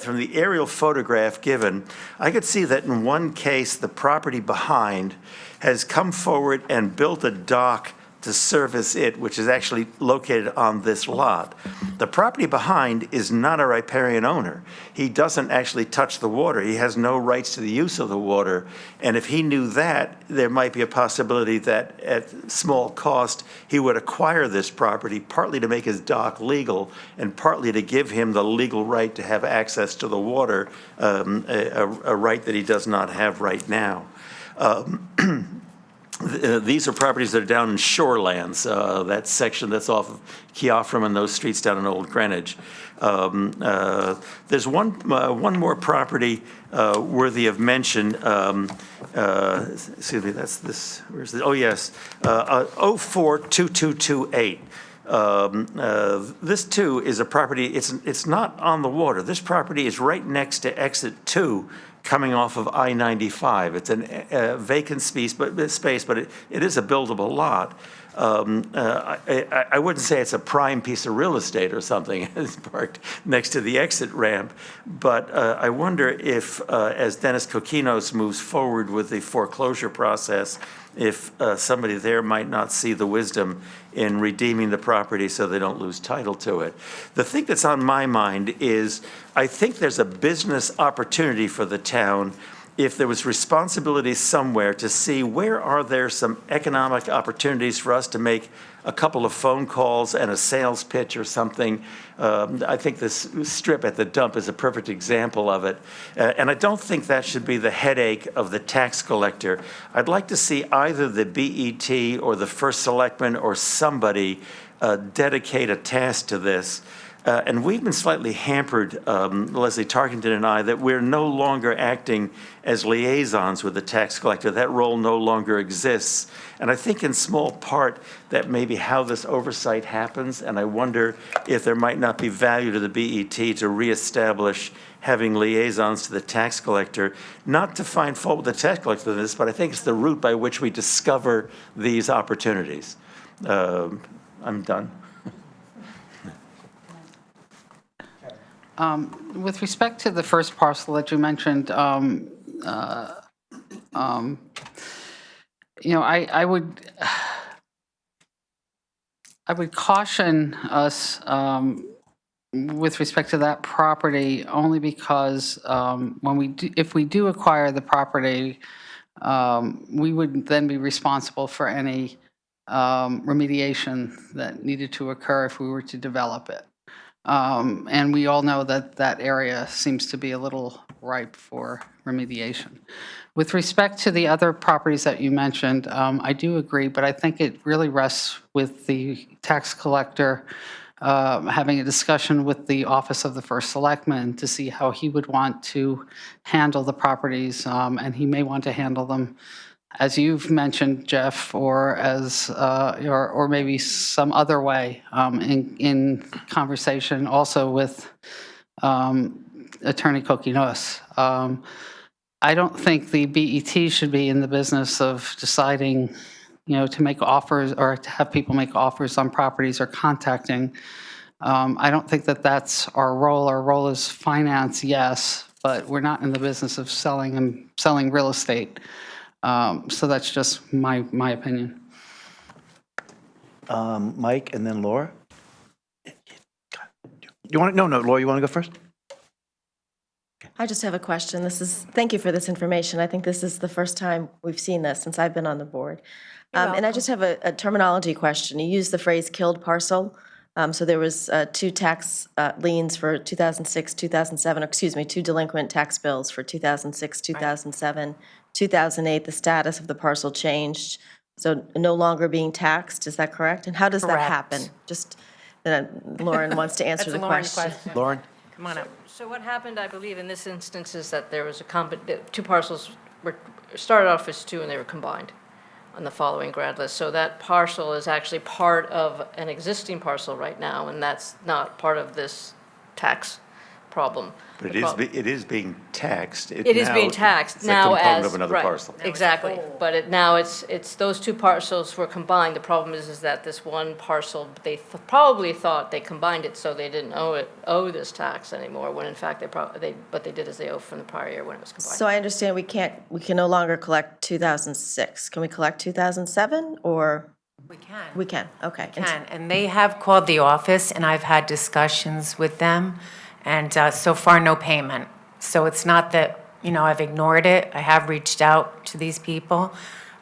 from the aerial photograph given, I could see that in one case, the property behind has come forward and built a dock to service it, which is actually located on this lot. The property behind is not a riparian owner. He doesn't actually touch the water. He has no rights to the use of the water. And if he knew that, there might be a possibility that at small cost, he would acquire this property, partly to make his dock legal and partly to give him the legal right to have access to the water, a right that he does not have right now. these are properties that are down in Shorelands, that section that's off of Keophram and those streets down in Old Greenwich. There's one more property worthy of mention. Excuse me, that's this, where's the, oh, yes, 042228. This too is a property, it's not on the water. This property is right next to exit 2 coming off of I-95. It's a vacant space, but it is a buildable lot. I wouldn't say it's a prime piece of real estate or something. It's parked next to the exit ramp. But I wonder if, as Dennis Kokinos moves forward with the foreclosure process, if somebody there might not see the wisdom in redeeming the property so they don't lose title to it. The thing that's on my mind is I think there's a business opportunity for the town if there was responsibility somewhere to see where are there some economic opportunities for us to make a couple of phone calls and a sales pitch or something. I think this strip at the dump is a perfect example of it. And I don't think that should be the headache of the tax collector. I'd like to see either the BET or the First Selectman or somebody dedicate a task to this. And we've been slightly hampered, Leslie Tarkington and I, that we're no longer acting as liaisons with the tax collector. That role no longer exists. And I think in small part that may be how this oversight happens. And I wonder if there might not be value to the BET to reestablish having liaisons to the tax collector, not to find fault with the tax collector in this, but I think it's the route by which we discover these opportunities. I'm done. With respect to the first parcel that you mentioned, you know, I would caution us with respect to that property only because if we do acquire the property, we would then be responsible for any remediation that needed to occur if we were to develop it. And we all know that that area seems to be a little ripe for remediation. With respect to the other properties that you mentioned, I do agree, but I think it really rests with the tax collector having a discussion with the Office of the First Selectman to see how he would want to handle the properties, and he may want to handle them as you've mentioned, Jeff, or as or maybe some other way in conversation also with Attorney Kokinos. I don't think the BET should be in the business of deciding, you know, to make offers or to have people make offers on properties or contacting. I don't think that that's our role. Our role is finance, yes, but we're not in the business of selling real estate. So that's just my opinion. Mike and then Laura? You want to, no, Laura, you want to go first? I just have a question. Thank you for this information. I think this is the first time we've seen this since I've been on the board. And I just have a terminology question. You used the phrase killed parcel. So there was 2 tax liens for 2006, 2007, excuse me, 2 delinquent tax bills for 2006, 2007, 2008. The status of the parcel changed, so no longer being taxed. Is that correct? And how does that Correct. happen? Just Lauren wants to answer the question. Lauren? Come on up. So what happened, I believe, in this instance is that there was the 2 parcels started off as 2 and they were combined on the following grant list. So that parcel is actually part of an existing parcel right now, and that's not part of this tax problem. But it is being taxed. It is being taxed now It's a component as, of another right, parcel. exactly. But now it's those 2 parcels were combined. The problem is that this one parcel, they probably thought they combined it so they didn't owe this tax anymore, when in fact but they did as they owed from the prior year when it was combined. So I understand we can no longer collect 2006. Can we collect 2007 or? We can. We can, okay. Can, and they have called the office, and I've had discussions with them, and so far, no payment. So it's not that, you know, I've ignored it. I have reached out to these people.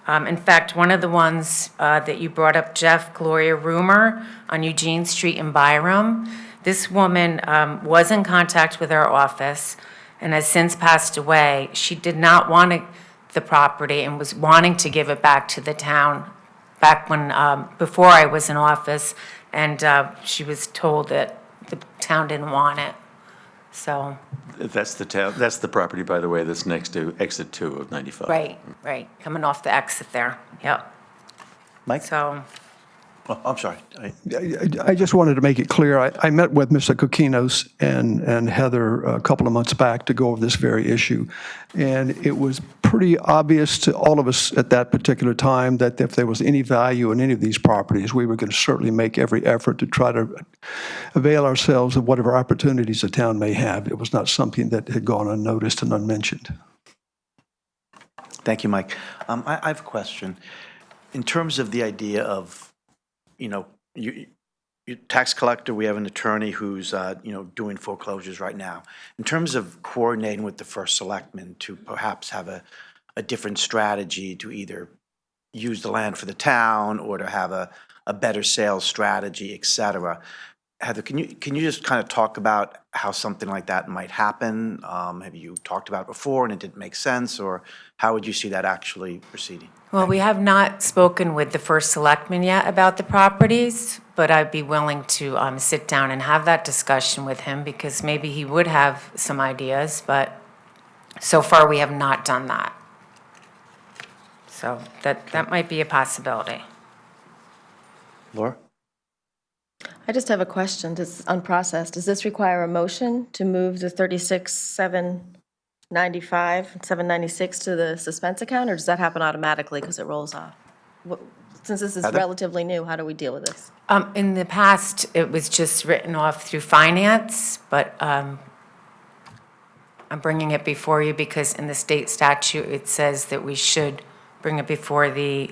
In fact, one of the ones that you brought up, Jeff, Gloria Rumor on Eugene Street in Byram, this woman was in contact with our office and has since passed away. She did not want to the property and was wanting to give it back to the town back when, before I was in office, and she was told that the town didn't want it, so. That's the town, that's the property, by the way, that's next to exit 2 of 95. Right, coming off the exit there, yep. Mike? So, Oh, I'm sorry. I just wanted to make it clear, I met with Mr. Kokinos and Heather a couple of months back to go over this very issue. And it was pretty obvious to all of us at that particular time that if there was any value in any of these properties, we were going to certainly make every effort to try to avail ourselves of whatever opportunities the town may have. It was not something that had gone unnoticed and unmentioned. Thank you, Mike. I have a question. In terms of the idea of, you tax collector, we have an attorney who's, doing foreclosures right now. In terms of coordinating with the first selectman to perhaps have a different strategy to either use the land for the town or to have a better sales strategy, et cetera. Heather, can you just kind of talk about how something like that might happen? Have you talked about it before and it didn't make sense, or how would you see that actually proceeding? well, we have not spoken with the first selectman yet about the properties, but I'd be willing to sit down and have that discussion with him, because maybe he would have some ideas, but so far we have not done that. So that might be a possibility. Laura? I just have a question, this is unprocessed. Does this require a motion to move the 36,795, 796 to the suspense account, or does that happen automatically because it rolls off? Since this is Heather? relatively new, how do we deal with this? In the past, it was just written off through finance, but I'm bringing it before you because in the state statute, it says that we should bring it before the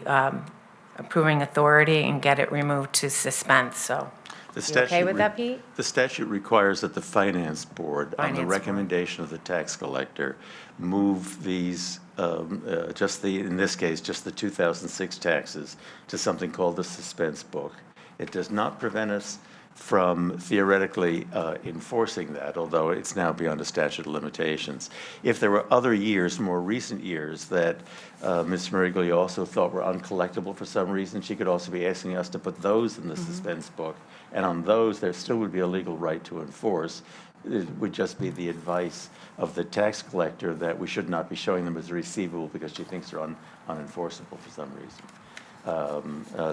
approving authority and get it removed to suspense, so. The You okay statute with that, Pete? The statute requires that the finance board, on the Finance board. recommendation of the tax collector, move these, in this case, just the 2006 taxes to something called the suspense book. It does not prevent us from theoretically enforcing that, although it's now beyond a statute of limitations. If there were other years, more recent years, that Ms. Mariglia also thought were uncollectible for some reason, she could also be asking us to put those in the suspense book. And on those, there still would be a legal right to enforce. It would just be the advice of the tax collector that we should not be showing them as a receivable because she thinks they're unenforceable for some reason.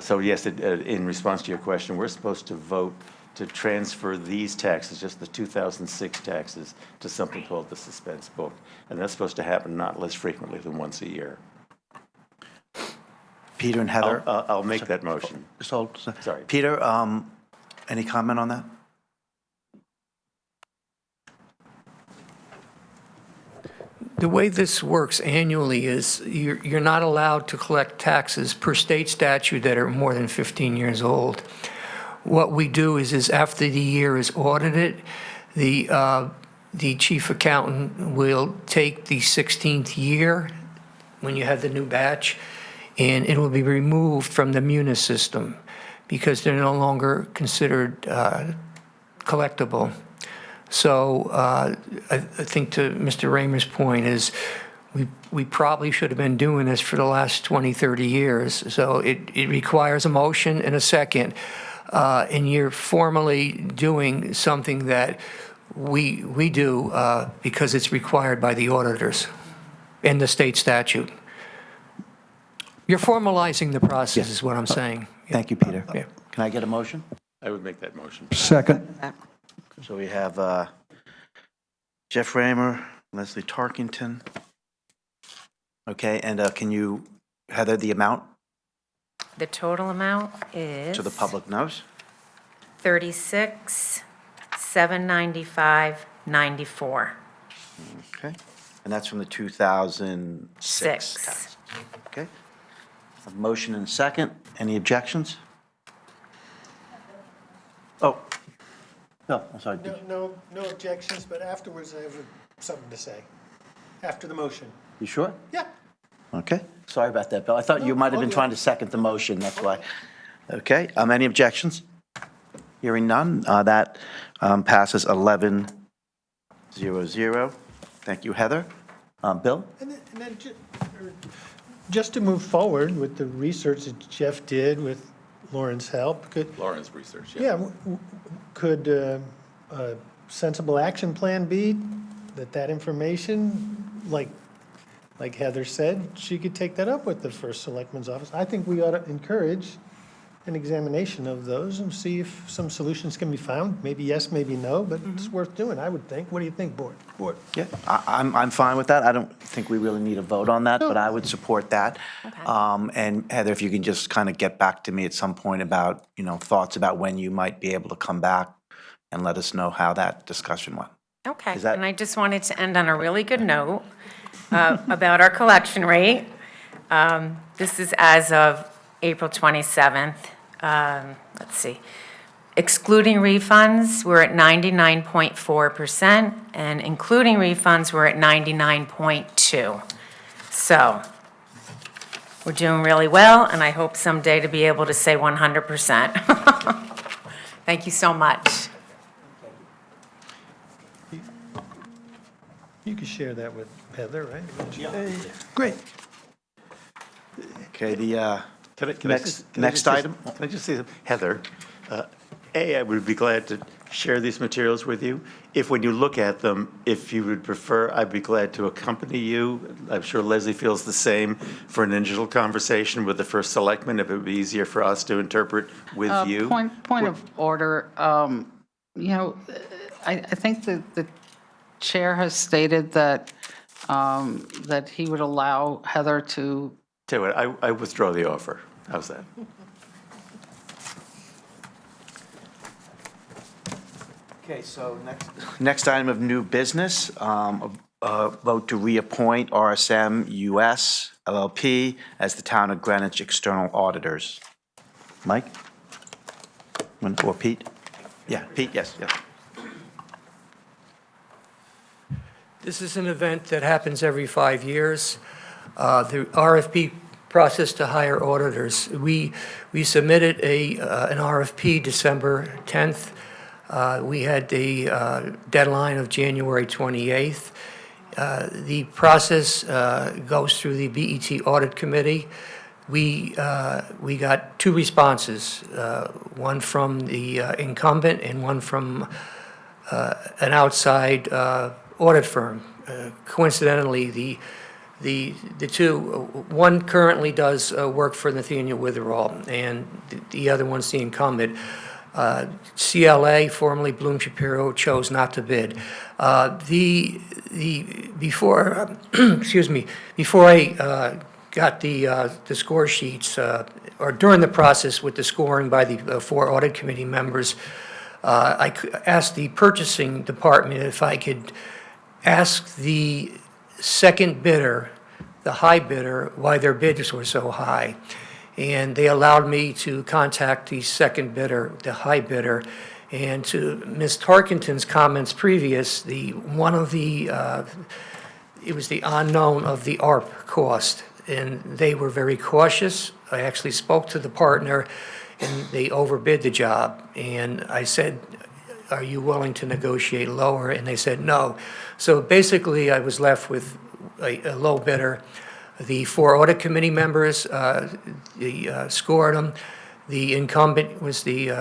So yes, in response to your question, we're supposed to vote to transfer these taxes, just the 2006 taxes, to something called the suspense book. And that's supposed to happen not less frequently than once a year. Peter and Heather? I'll make that motion. Just hold. Sorry. Peter, any comment on that? The way this works annually is you're not allowed to collect taxes per state statute that are more than 15 years old. What we do is after the year is audited, the chief accountant will take the 16th year, when you have the new batch, and it will be removed from the Munis system because they're no longer considered collectible. So I think to Mr. Raymer's point is we probably should have been doing this for the last 20, 30 years. So it requires a motion and a second. And you're formally doing something that we do because it's required by the auditors in the state statute. You're formalizing the process is what I'm saying. Thank you, Peter. Yeah. Can I get a motion? I would make that motion. Second. So we have Jeff Raymer, Leslie Tarkington. Okay, and can you, Heather, the amount The total amount is. so the public knows? 36,795.94. Okay, and that's from the 2006 Six. tax. Okay, a motion and a second. Any objections? Oh, no, I'm sorry. No objections, but afterwards I have something to say. After the motion. You sure? Yeah. Okay, sorry about that, Bill. I thought you might have been trying to second the motion, that's why. Okay, any objections? Hearing none, that passes 11-0-0. Thank you, Heather. Bill? And then Just to move forward with the research that Jeff did with Lauren's help, Lauren's research, yeah, could a sensible action plan be that information, like Heather said, she could take that up with the first selectman's office? I think we ought to encourage an examination of those and see if some solutions can be found. Maybe yes, maybe no, but it's worth doing, I would think. What do you think, board? Yeah, I'm fine with that. I don't think we really need a vote on that, but I would support that. And Heather, if you can just kind of get back to me at some point about, thoughts about when you might be able to come back and let us know how that discussion went. Okay, Is that- and I just wanted to end on a really good note about our collection rate. This is as of April 27th. Let's see. Excluding refunds, we're at 99.4%, and including refunds, we're at 99.2%. So we're doing really well, and I hope someday to be able to say 100%. Thank you so much. You could share that with Heather, right? Great. Okay, the Can I next just next say- item? Can I just say, something? Heather, I would be glad to share these materials with you. If when you look at them, if you would prefer, I'd be glad to accompany you. I'm sure Leslie feels the same for an initial conversation with the first selectman, if it would be easier for us to interpret with you. Point of order, I think that the chair has stated that, that he would allow Heather to. Tell you what, I withdraw the offer. How's that? Okay, so next item of new business, vote to reappoint RSM US LLP as the Town of Greenwich External Auditors. Mike? Or Pete? Yeah, Pete, yes. This is an event that happens every 5 years. The RFP process to hire auditors. We submitted an RFP December 10th. We had the deadline of January 28th. The process goes through the BET Audit Committee. We got 2 responses, one from the incumbent and one from an outside audit firm. Coincidentally, the two, one currently does work for Nathaniel Witherall, and the other one's the incumbent. CLA, formerly Bloom Shapiro, chose not to bid. Before before I got the score sheets, or during the process with the scoring by the 4 audit committee members, I asked the purchasing department if I could ask the second bidder, the high bidder, why their bids were so high. And they allowed me to contact the second bidder, the high bidder, and to Ms. Tarkenton's comments previous, it was the unknown of the ARP cost, and they were very cautious. I actually spoke to the partner, and they overbid the job. And I said, are you willing to negotiate lower? And they said no. So basically, I was left with a low bidder. The 4 audit committee members scored them. The incumbent was the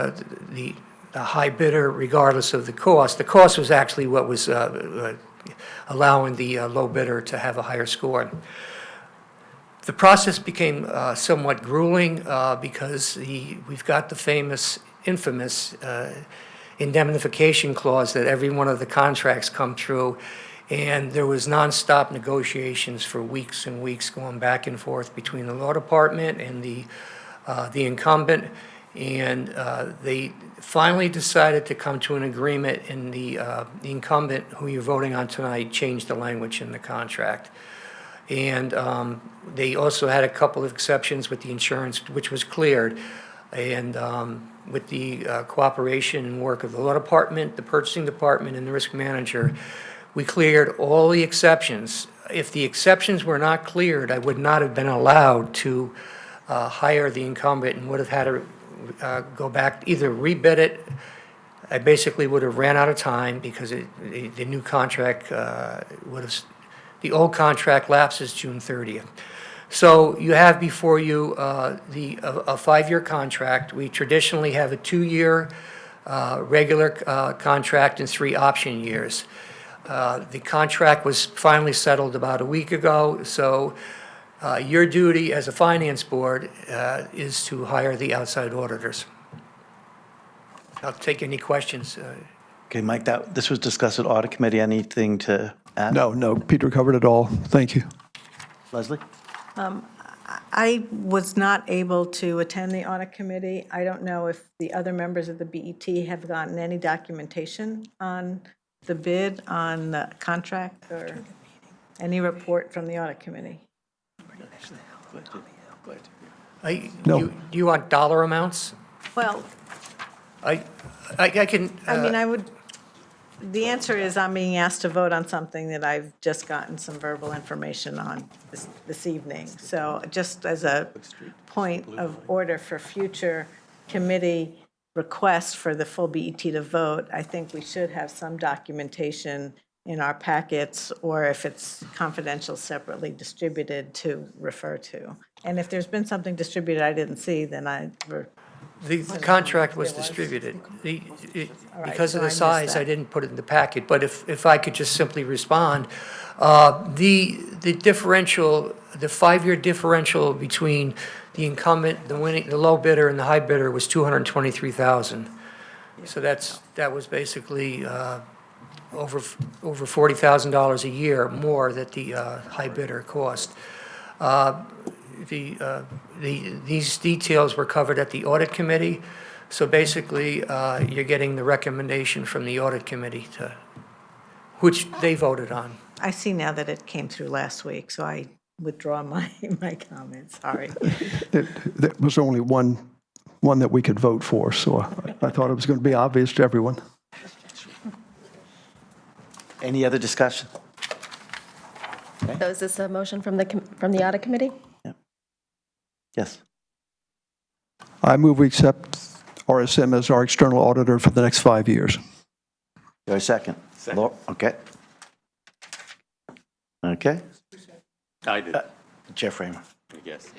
high bidder regardless of the cost. The cost was actually what was allowing the low bidder to have a higher score. The process became somewhat grueling because we've got the infamous indemnification clause that every one of the contracts come through. And there was nonstop negotiations for weeks and weeks going back and forth between the law department and the incumbent. And they finally decided to come to an agreement, and the incumbent, who you're voting on tonight, changed the language in the contract. And they also had a couple of exceptions with the insurance, which was cleared. And with the cooperation and work of the law department, the purchasing department, and the risk manager, we cleared all the exceptions. If the exceptions were not cleared, I would not have been allowed to hire the incumbent and would have had to go back, either rebid it. I basically would have ran out of time because the new contract would have The old contract lapses June 30th. So you have before you a 5-year contract. We traditionally have a 2-year regular contract and 3 option years. The contract was finally settled about a week ago, so your duty as a finance board is to hire the outside auditors. I'll take any questions. Okay, Mike, this was discussed at Audit Committee. Anything to add? No, Peter covered it all. Thank you. Leslie? I was not able to attend the audit committee. I don't know if the other members of the BET have gotten any documentation on the bid, on the contract, or any report from the audit committee. No. Do you want dollar amounts? Well, I can. I mean, the answer is I'm being asked to vote on something that I've just gotten some verbal information on this evening. So just as a point of order for future committee requests for the full BET to vote, I think we should have some documentation in our packets, or if it's confidential, separately distributed to refer to. And if there's been something distributed I didn't see, then The contract was distributed. Because of so I the missed size, I that. didn't put it in the packet, but if I could just simply respond, the differential, the 5-year differential between the incumbent, the low bidder, and the high bidder was $223,000. So that was basically over $40,000 a year more that the high bidder cost. These details were covered at the audit committee, so basically, you're getting the recommendation from the audit committee which they voted on. I see now that it came through last week, so I withdraw my comments, sorry. There was only one that we could vote for, so I thought it was going to be obvious to everyone. Any other discussion? So is this a motion from the audit committee? Yes. I move we accept RSM as our external auditor for the next 5 years. There a second? Laura? Okay. Okay. I did, Jeff Raymer. I guess.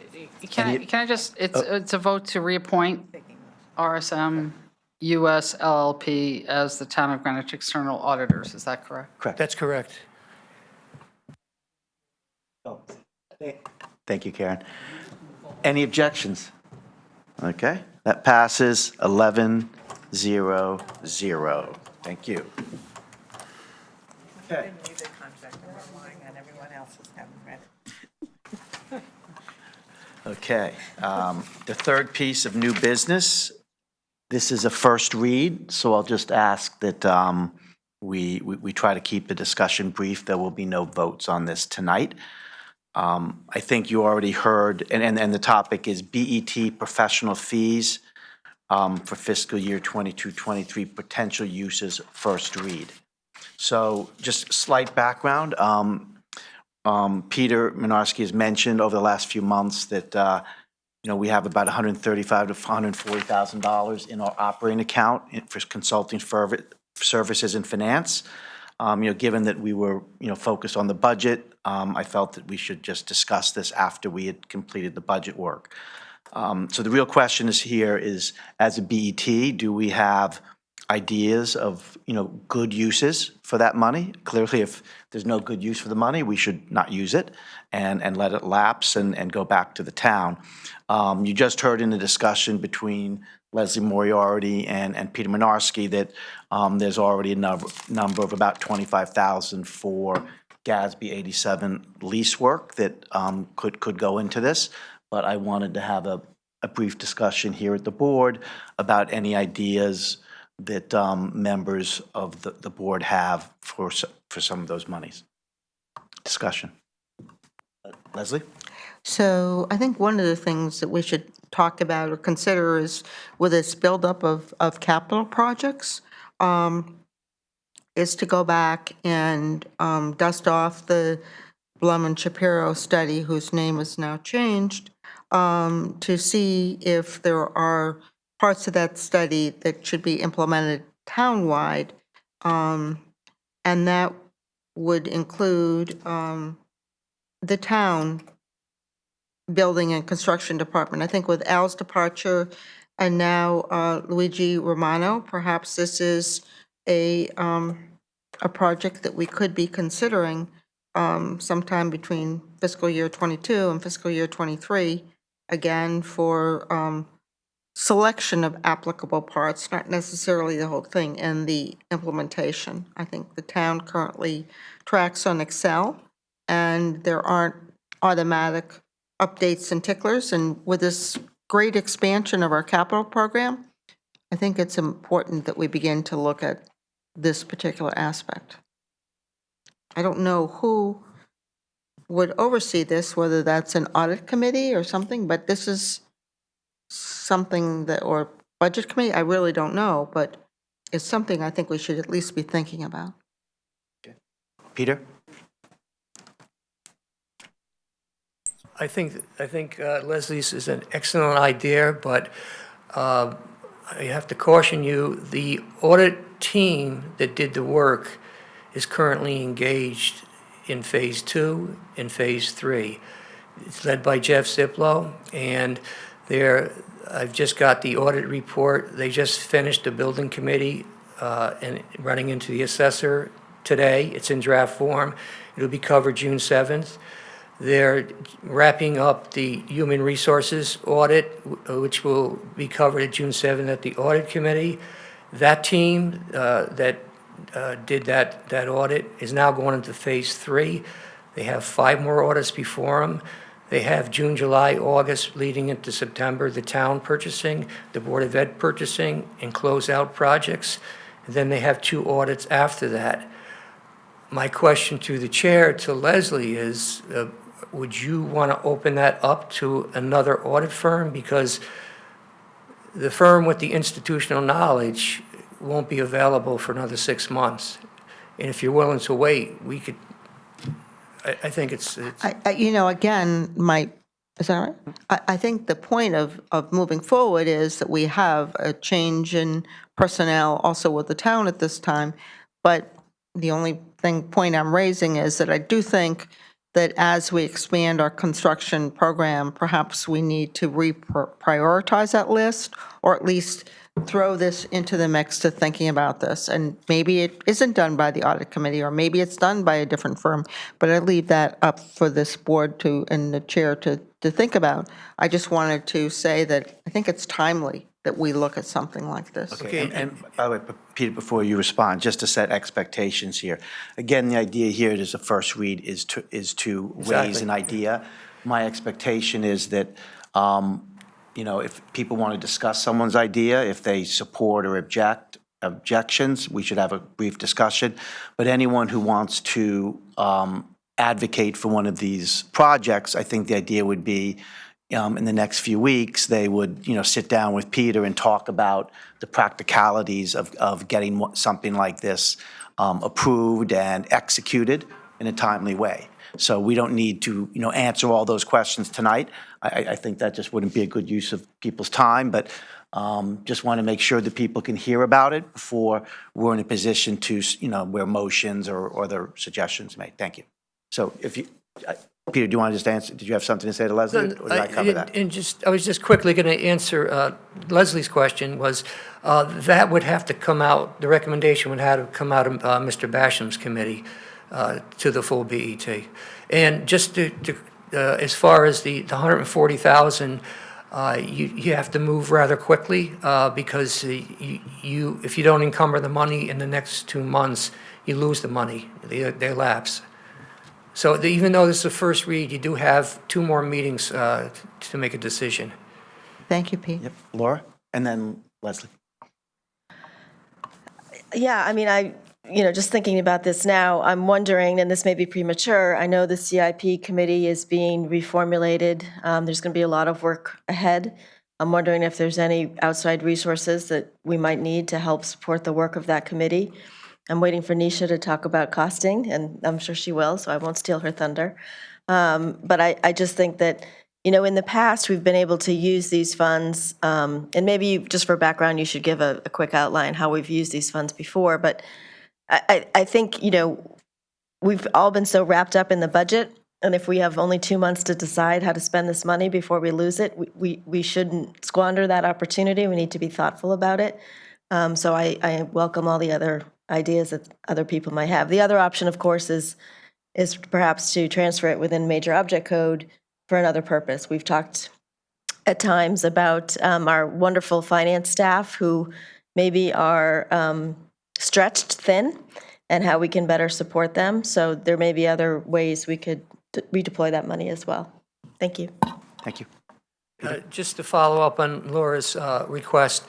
Can I just, it's a vote to reappoint RSM US LLP as the Town of Greenwich external auditors, is that correct? Correct. That's correct. Thank you, Karen. Any objections? Okay, that passes 11-0-0. Thank you. Okay. Okay, the third piece of new business, this is a first read, so I'll just ask that we try to keep the discussion brief. There will be no votes on this tonight. I think you already heard, and the topic is BET professional fees for fiscal year 22-23, potential uses, first read. So just slight background. Peter Minarski has mentioned over the last few months that we have about $135,000 to $140,000 in our operating account for consulting services and finance. Given that we were focused on the budget, I felt that we should just discuss this after we had completed the budget work. So the real question is, as a BET, do we have ideas of, good uses for that money? Clearly, if there's no good use for the money, we should not use it and let it lapse and go back to the town. You just heard in the discussion between Leslie Moriarty and Peter Minarski that there's already a number of about $25,000 for GASB 87 lease work that could go into this. But I wanted to have a brief discussion here at the board about any ideas that members of the board have for some of those monies. Discussion. Leslie? So I think one of the things that we should talk about or consider is with this buildup of capital projects, is to go back and dust off the Blum and Shapiro study, whose name is now changed, to see if there are parts of that study that should be implemented townwide, and that would include the town building and construction department. I think with Al's departure and now Luigi Romano, perhaps this is a project that we could be considering sometime between fiscal year '22 and fiscal year '23, again, for selection of applicable parts, not necessarily the whole thing, and the implementation. I think the town currently tracks on Excel, and there aren't automatic updates and ticklers, and with this great expansion of our capital program, I think it's important that we begin to look at this particular aspect. I don't know who would oversee this, whether that's an audit committee or something, but this is something that, or budget committee, I really don't know, but it's something I think we should at least be thinking about. Peter? I think Leslie's is an excellent idea, but I have to caution you, the audit team that did the work is currently engaged in Phase 2 and Phase 3. It's led by Jeff Ziplo, and I've just got the audit report. They just finished the building committee and running into the assessor today. It's in draft form. It'll be covered June 7th. They're wrapping up the human resources audit, which will be covered at June 7th at the audit committee. That team that did that audit is now going into Phase 3. They have 5 more audits before them. They have June, July, August, leading into September, the town purchasing, the Board of Ed purchasing, and closeout projects. And then they have 2 audits after that. My question to the chair, to Leslie, is would you want to open that up to another audit firm? Because the firm with the institutional knowledge won't be available for another 6 months. And if you're willing to wait, we could, I think it's. Again, is that right? I think the point of moving forward is that we have a change in personnel also with the town at this time. But the only point I'm raising is that I do think that as we expand our construction program, perhaps we need to reprioritize that list, or at least throw this into the mix to thinking about this. And maybe it isn't done by the audit committee, or maybe it's done by a different firm, but I leave that up for this board and the chair to think about. I just wanted to say that I think it's timely that we look at something like this. Okay, and by the way, Peter, before you respond, just to set expectations here. Again, the idea here is the first read is to raise Exactly. an idea. My expectation is that, if people want to discuss someone's idea, if they support or objections, we should have a brief discussion. But anyone who wants to advocate for one of these projects, I think the idea would be, in the next few weeks, they would, sit down with Peter and talk about the practicalities of getting something like this approved and executed in a timely way. So we don't need to, answer all those questions tonight. I think that just wouldn't be a good use of people's time, but just want to make sure that people can hear about it before we're in a position to, where motions or other suggestions made. Thank you. So Peter, do you want to just answer? Did you have something to say to Leslie, or did I cover that? I was just quickly going to answer Leslie's question. Was that would have to come out, the recommendation would have to come out of Mr. Basham's committee to the full BET. And just as far as the 140,000, you have to move rather quickly because if you don't encumber the money in the next 2 months, you lose the money. They lapse. So even though this is the first read, you do have 2 more meetings to make a decision. Thank you, Pete. Yep. Laura, and then Leslie. Yeah, I mean, just thinking about this now, I'm wondering, and this may be premature, I know the CIP committee is being reformulated. There's going to be a lot of work ahead. I'm wondering if there's any outside resources that we might need to help support the work of that committee. I'm waiting for Nisha to talk about costing, and I'm sure she will, so I won't steal her thunder. But I just think that, in the past, we've been able to use these funds, and maybe just for background, you should give a quick outline how we've used these funds before. But I think, we've all been so wrapped up in the budget, and if we have only 2 months to decide how to spend this money before we lose it, we shouldn't squander that opportunity. We need to be thoughtful about it. So I welcome all the other ideas that other people might have. The other option, of course, is perhaps to transfer it within major object code for another purpose. We've talked at times about our wonderful finance staff who maybe are stretched thin and how we can better support them. So there may be other ways we could redeploy that money as well. Thank you. Thank you. Just to follow up on Laura's request,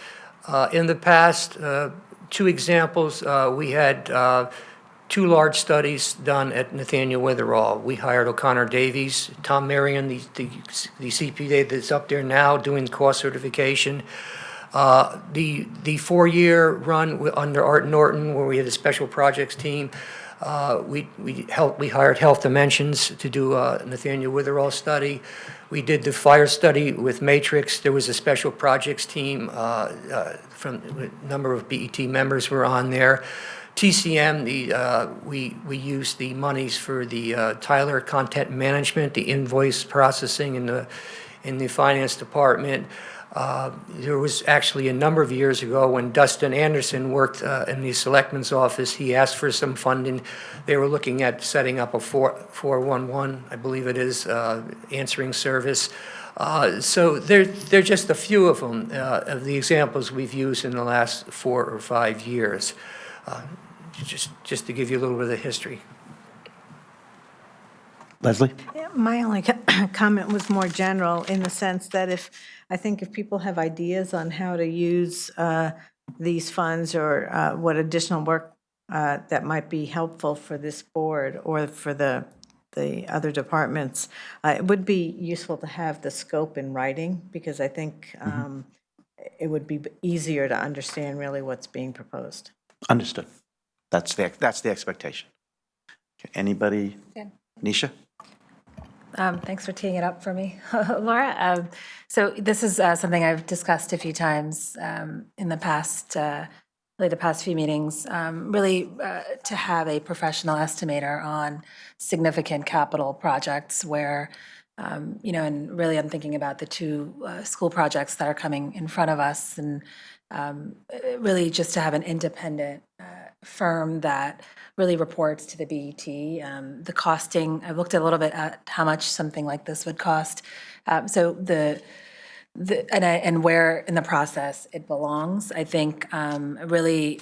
in the past, 2 examples, we had 2 large studies done at Nathaniel Witherall. We hired O'Connor Davies, Tom Marion, the CPA that's up there now doing cost certification. The 4-year run under Art Norton, where we had a special projects team, we hired Health Dimensions to do a Nathaniel Witherall study. We did the fire study with Matrix. There was a special projects team from a number of BET members were on there. TCM, we used the monies for the Tyler content management, the invoice processing in the finance department. There was actually a number of years ago when Dustin Anderson worked in the selectman's office, he asked for some funding. They were looking at setting up a 411, I believe it is, answering service. So they're just a few of them, of the examples we've used in the last 4 or 5 years. Just to give you a little bit of the history. Leslie? My only comment was more general in the sense that if people have ideas on how to use these funds or what additional work that might be helpful for this board or for the other departments, it would be useful to have the scope in writing, because I think it would be easier to understand really what's being proposed. Understood. That's the expectation. Okay, anybody? Nisha? Thanks for teeing it up for me, Laura. So this is something I've discussed a few times in the past, really the past few meetings, to have a professional estimator on significant capital projects where, and really I'm thinking about the 2 school projects that are coming in front of us, and really just to have an independent firm that really reports to the BET. The costing, I looked a little bit at how much something like this would cost. So and where in the process it belongs. I think really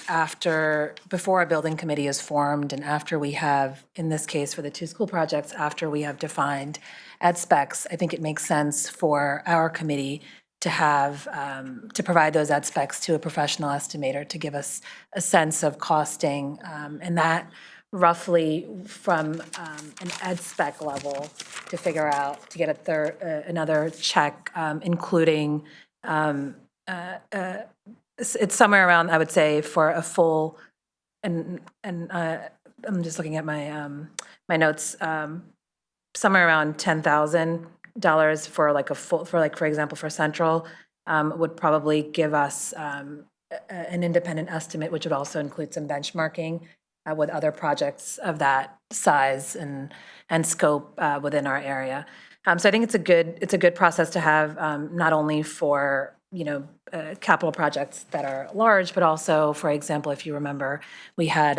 before a building committee is formed and after we have, in this case for the 2 school projects, after we have defined ed specs, I think it makes sense for our committee to have, to provide those ed specs to a professional estimator to give us a sense of costing, and that roughly from an ed spec level to figure out, to get another check, including, it's somewhere around, I would say, for a full, and I'm just looking at my notes, somewhere around $10,000 for like a full, for example, for Central, would probably give us an independent estimate, which would also include some benchmarking with other projects of that size and scope within our area. So I think it's a good process to have, not only for capital projects that are large, but also, for example, if you remember, we had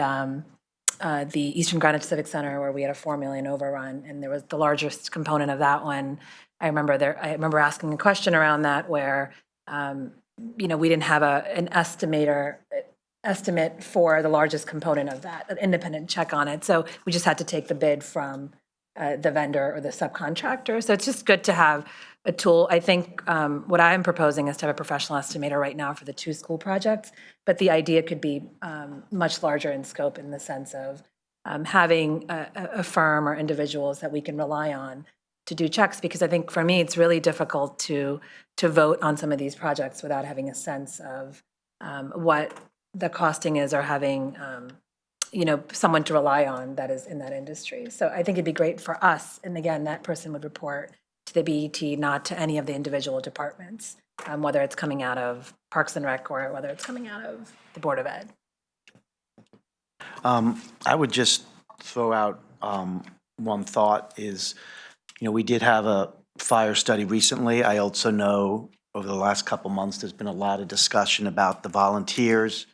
the Eastern Greenwich Civic Center where we had a $4 million overrun, and there was the largest component of that one. I remember asking a question around that where, we didn't have an estimate for the largest component of that, an independent check on it. So we just had to take the bid from the vendor or the subcontractor. So it's just good to have a tool. I think what I'm proposing is to have a professional estimator right now for the 2 school projects, but the idea could be much larger in scope in the sense of having a firm or individuals that we can rely on to do checks, because I think for me, it's really difficult to vote on some of these projects without having a sense of what the costing is, or having someone to rely on that is in that industry. So I think it'd be great for us, and again, that person would report to the BET, not to any of the individual departments, whether it's coming out of Parks and Rec or whether it's coming out of the Board of Ed. I would just throw out one thought is, we did have a fire study recently. I also know over the last couple months, there's been a lot of discussion about the volunteers,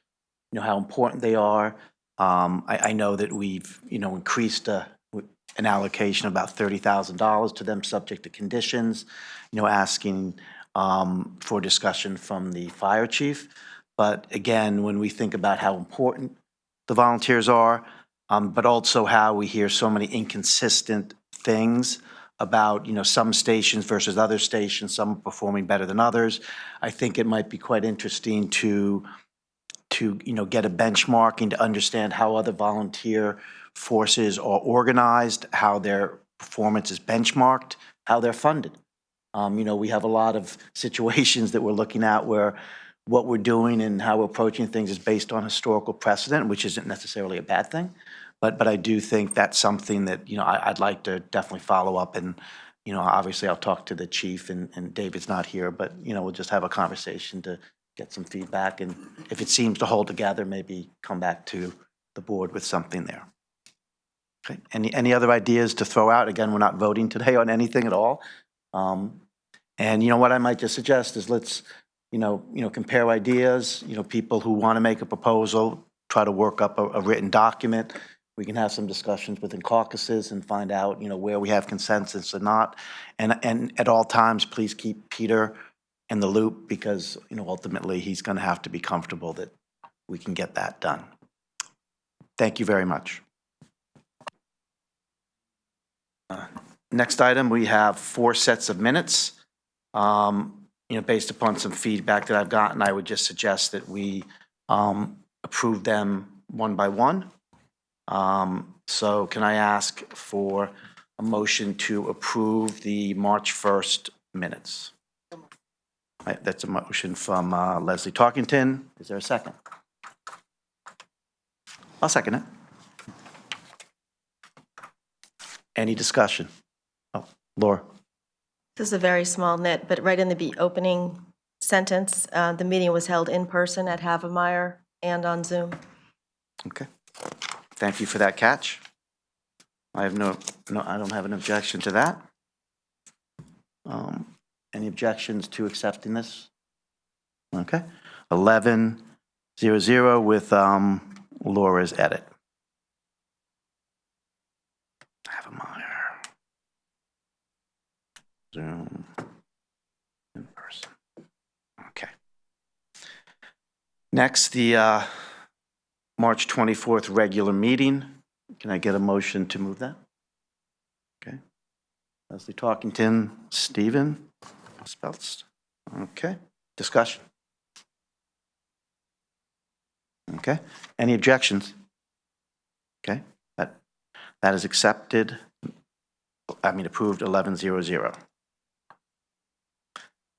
how important they are. I know that we've, increased an allocation of about $30,000 to them, subject to conditions, asking for discussion from the fire chief. But again, when we think about how important the volunteers are, but also how we hear so many inconsistent things about, some stations versus other stations, some performing better than others. I think it might be quite interesting to get a benchmarking to understand how other volunteer forces are organized, how their performance is benchmarked, how they're funded. We have a lot of situations that we're looking at where what we're doing and how we're approaching things is based on historical precedent, which isn't necessarily a bad thing. But I do think that's something that, I'd like to definitely follow up and, obviously I'll talk to the chief and David's not here, but, we'll just have a conversation to get some feedback. And if it seems to hold together, maybe come back to the board with something there. Okay, any other ideas to throw out? Again, we're not voting today on anything at all. And what I might just suggest is let's, compare ideas, people who want to make a proposal, try to work up a written document. We can have some discussions within caucuses and find out, where we have consensus or not. And at all times, please keep Peter in the loop because, ultimately he's going to have to be comfortable that we can get that done. Thank you very much. Next item, we have 4 sets of minutes. Based upon some feedback that I've gotten, I would just suggest that we approve them one by one. So can I ask for a motion to approve the March 1st minutes? Right, that's a motion from Leslie Tarkington. Is there a second? I'll second it. Any discussion? Oh, Laura. This is a very small nit, but right in the opening sentence, the meeting was held in person at Havemeyer and on Zoom. Okay. Thank you for that catch. I have I don't have an objection to that. Any objections to accepting this? Okay. 11-0-0 with Laura's edit. Havemeyer. Zoom. In person. Okay. Next, the March 24th regular meeting. Can I get a motion to move that? Okay. Leslie Talkington, Stephen Speltz. Okay. Discussion? Okay. Any objections? Okay. That is accepted. Approved 11-0-0.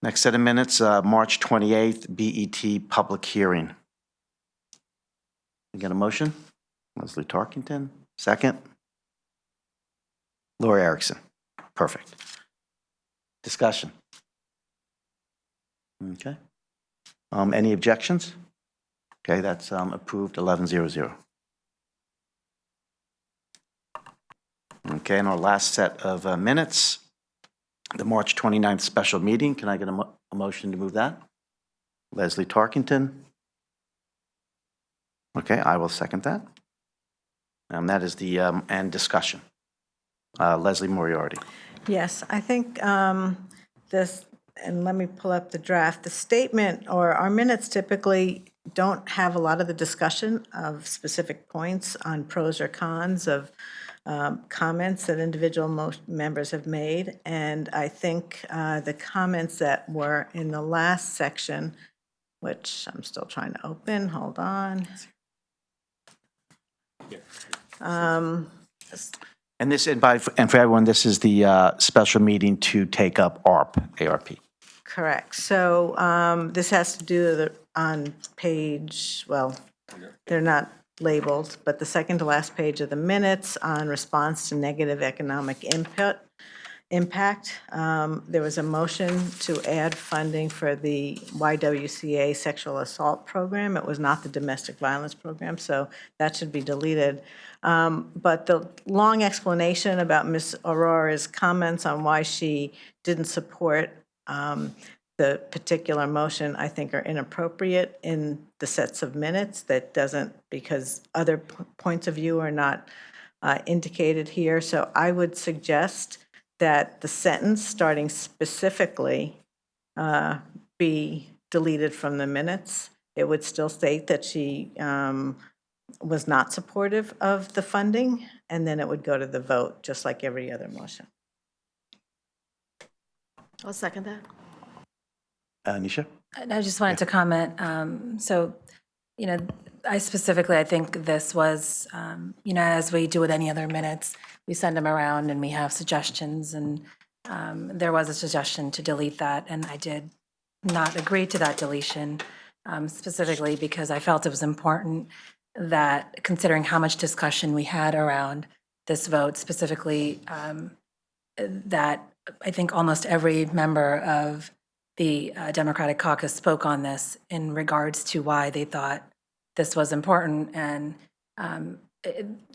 Next set of minutes, March 28th, BET public hearing. Get a motion? Leslie Tarkington, second. Laura Erickson, perfect. Discussion? Okay. Any objections? Okay, that's approved 11-0-0. Okay, and our last set of minutes, the March 29th special meeting. Can I get a motion to move that? Leslie Tarkington. Okay, I will second that. That is the end discussion. Leslie Moriarty. Yes, I think this, and let me pull up the draft, the statement or our minutes typically don't have a lot of the discussion of specific points on pros or cons of comments that individual members have made. And I think the comments that were in the last section, which I'm still trying to open, hold on. And for everyone, this is the special meeting to take up ARP. Correct. So this has to do on page, well, they're not labeled, but the second to last page of the minutes on response to negative economic input. impact. There was a motion to add funding for the YWCA sexual assault program. It was not the domestic violence program, so that should be deleted. But the long explanation about Ms. Aurora's comments on why she didn't support the particular motion, I think, are inappropriate in the sets of minutes. That doesn't, because other points of view are not indicated here. So I would suggest that the sentence starting specifically be deleted from the minutes. It would still state that she was not supportive of the funding, and then it would go to the vote, just like every other motion. I'll second that. Nisha? And I just wanted to comment, so, I specifically, I think this was, as we do with any other minutes, we send them around and we have suggestions, and there was a suggestion to delete that, and I did not agree to that deletion, specifically because I felt it was important that, considering how much discussion we had around this vote, specifically, that I think almost every member of the Democratic caucus spoke on this in regards to why they thought this was important. And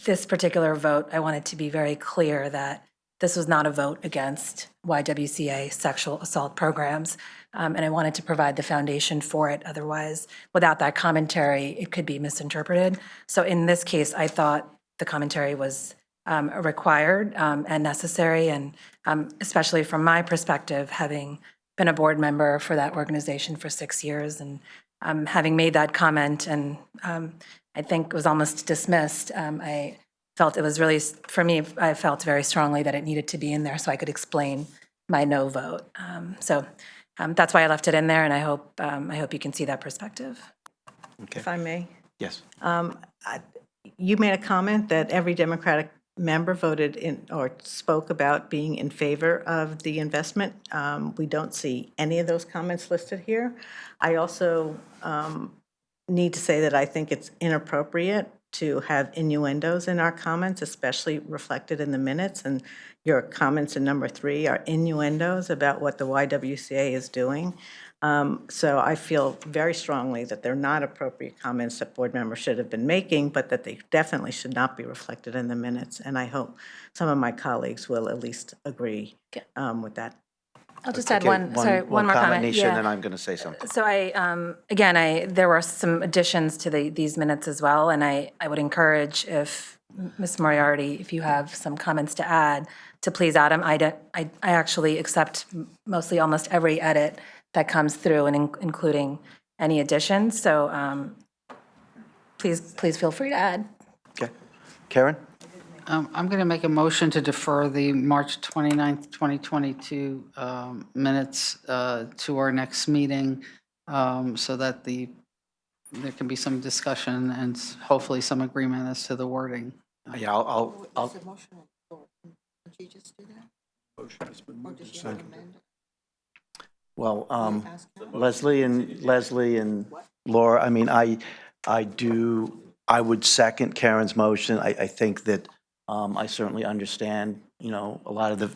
this particular vote, I wanted to be very clear that this was not a vote against YWCA sexual assault programs. And I wanted to provide the foundation for it. Otherwise, without that commentary, it could be misinterpreted. So in this case, I thought the commentary was required and necessary. And especially from my perspective, having been a board member for that organization for 6 years, and having made that comment, and I think it was almost dismissed, I felt it was really, for me, I felt very strongly that it needed to be in there so I could explain my no vote. So that's why I left it in there, and I hope you can see that perspective. Okay. If I may. Yes. You made a comment that every Democratic member voted in or spoke about being in favor of the investment. We don't see any of those comments listed here. I also need to say that I think it's inappropriate to have innuendos in our comments, especially reflected in the minutes. And your comments in number 3 are innuendos about what the YWCA is doing. So I feel very strongly that they're not appropriate comments that board members should have been making, but that they definitely should not be reflected in the minutes. And I hope some of my colleagues will at least agree with that. I'll just add Okay, one more comment. Nisha, and then I'm going to say something. So there were some additions to these minutes as well, and I would encourage, if Ms. Moriarty, if you have some comments to add, to please add them. I actually accept mostly almost every edit that comes through, and including any additions, so please feel free to add. Okay. Karen? I'm going to make a motion to defer the March 29th, 2022 minutes to our next meeting, so that there can be some discussion and hopefully some agreement as to the wording. Yeah, I'll well, Leslie and Laura, I mean, I would second Karen's motion. I think that I certainly understand, a lot of the,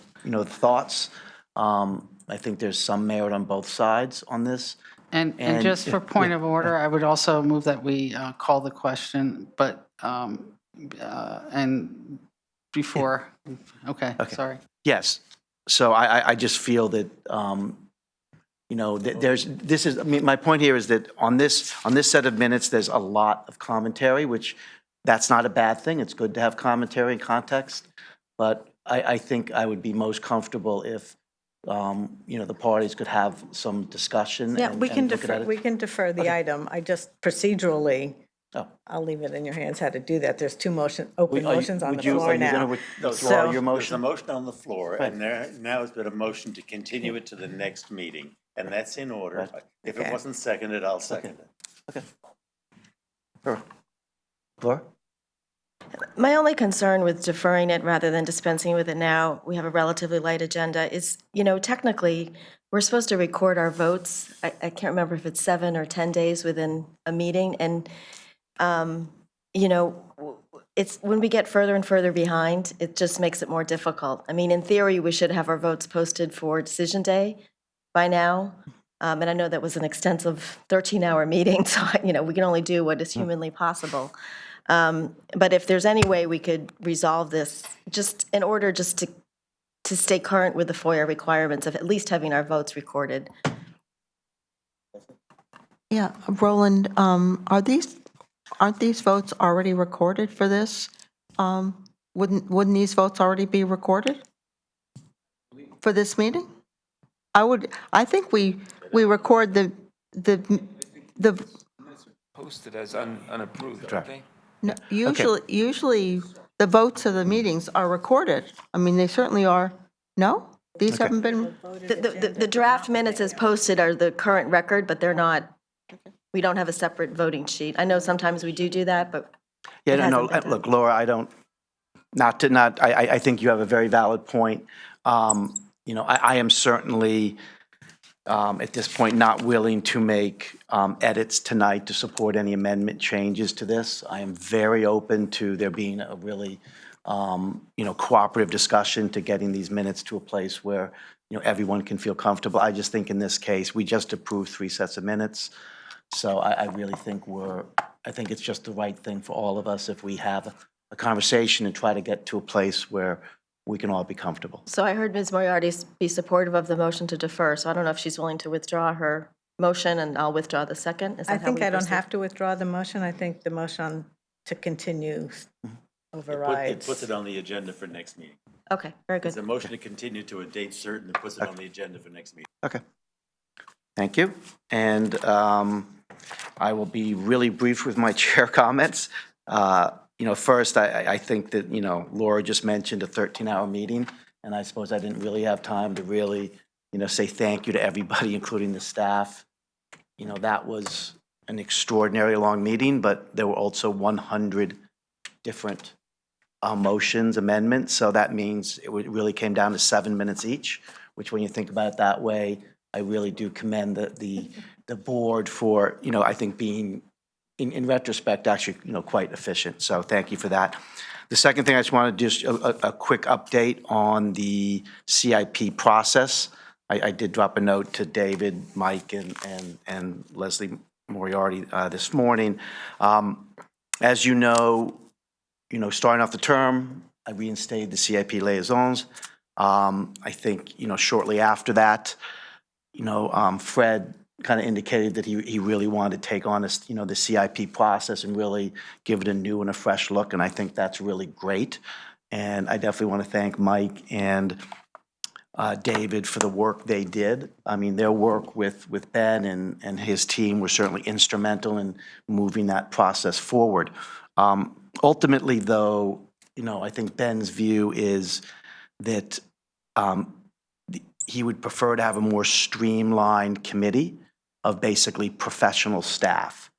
thoughts. I think there's some merit on both sides on this. And just for point of order, I would also move that we call the question, but, and before, okay, sorry. Yes. So I just feel that, my point here is that on this set of minutes, there's a lot of commentary, which that's not a bad thing. It's good to have commentary and context. But I think I would be most comfortable if, the parties could have some discussion. Yeah, we can look at it. we can defer the item. I just procedurally, I'll leave it in your hands how to do that. There's 2 open motions on the floor now. Are you going to withdraw your There's a motion? motion on the floor, and now has been a motion to continue it to the next meeting, and that's in order. If it Okay. wasn't seconded, I'll second it. Okay. Sure. Laura? My only concern with deferring it rather than dispensing with it now, we have a relatively light agenda, is, technically, we're supposed to record our votes. I can't remember if it's 7 or 10 days within a meeting. And, it's, when we get further and further behind, it just makes it more difficult. I mean, in theory, we should have our votes posted for decision day by now. And I know that was an extensive 13-hour meeting, so, we can only do what is humanly possible. But if there's any way we could resolve this, just in order just to stay current with the FOIA requirements of at least having our votes recorded. Yeah, Roland, aren't these votes already recorded for this? Wouldn't these votes already be recorded for this meeting? I think we record the Posted as unapproved, Right. okay? no, usually the votes of the meetings are recorded. I mean, they certainly are. No? These Okay. haven't been, The draft minutes as posted are the current record, but they're not, we don't have a separate voting sheet. I know sometimes we do that, but Yeah, it no, hasn't been done. look, Laura, I think you have a very valid point. I am certainly, at this point, not willing to make edits tonight to support any amendment changes to this. I am very open to there being a really, cooperative discussion to getting these minutes to a place where, everyone can feel comfortable. I just think in this case, we just approved 3 sets of minutes. So I really think I think it's just the right thing for all of us if we have a conversation and try to get to a place where we can all be comfortable. So I heard Ms. Moriarty be supportive of the motion to defer, so I don't know if she's willing to withdraw her motion, and I'll withdraw the second. Is I that how think we I don't proceed? have to withdraw the motion. I think the motion to continue It overrides. puts it on the agenda for next meeting. Okay, very good. It's a motion to continue to a date certain that puts it on the agenda for next meeting. Okay. Thank you. And I will be really brief with my chair comments. First, I think that, Laura just mentioned a 13-hour meeting, and I suppose I didn't really have time to really, say thank you to everybody, including the staff. That was an extraordinarily long meeting, but there were also 100 different motions, amendments, so that means it really came down to 7 minutes each, which when you think about it that way, I really do commend the board for, I think being, in retrospect, actually, quite efficient. So thank you for that. The second thing I just wanted to do a quick update on the CIP process. I did drop a note to David, Mike, and Leslie Moriarty this morning. As you know, starting off the term, I reinstated the CIP liaisons. I think, shortly after that, Fred kind of indicated that he really wanted to take on this, the CIP process and really give it a new and a fresh look, and I think that's really great. And I definitely want to thank Mike and David for the work they did. I mean, their work with Ben and his team were certainly instrumental in moving that process forward. Ultimately, though, I think Ben's view is that he would prefer to have a more streamlined committee of basically professional staff.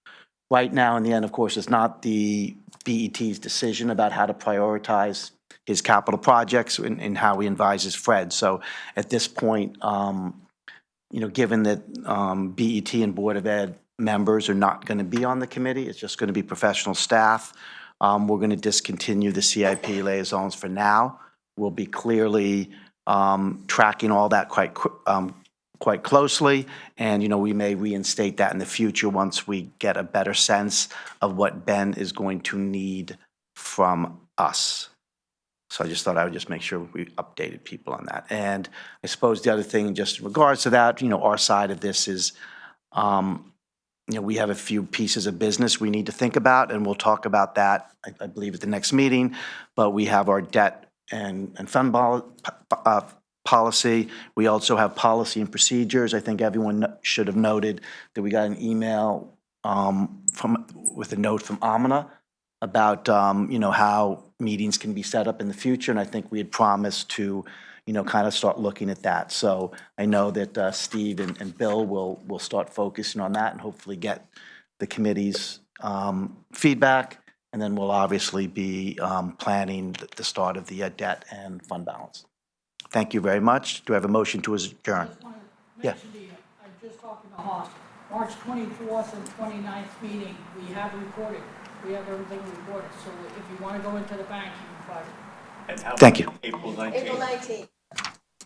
Right now, in the end, of course, it's not the BET's decision about how to prioritize his capital projects and how he advises Fred. So at this point, given that BET and Board of Ed members are not going to be on the committee, it's just going to be professional staff. We're going to discontinue the CIP liaisons for now. We'll be clearly tracking all that quite closely, and we may reinstate that in the future once we get a better sense of what Ben is going to need from us. So I just thought I would just make sure we updated people on that. And I suppose the other thing, just in regards to that, our side of this is, we have a few pieces of business we need to think about, and we'll talk about that, I believe, at the next meeting. But we have our debt and fund policy. We also have policy and procedures. I think everyone should have noted that we got an email with a note from Amina about, how meetings can be set up in the future, and I think we had promised to, kind of start looking at that. So I know that Steve and Bill will start focusing on that and hopefully get the committee's feedback, and then we'll obviously be planning the start of the debt and fund balance. Thank you very much. Do I have a motion to adjourn? Yeah. I just talked to Haas, March 24th and 29th meeting, we have recorded. We have everything recorded, so if you want to go into the bank, you can find it. Thank you. April 19th.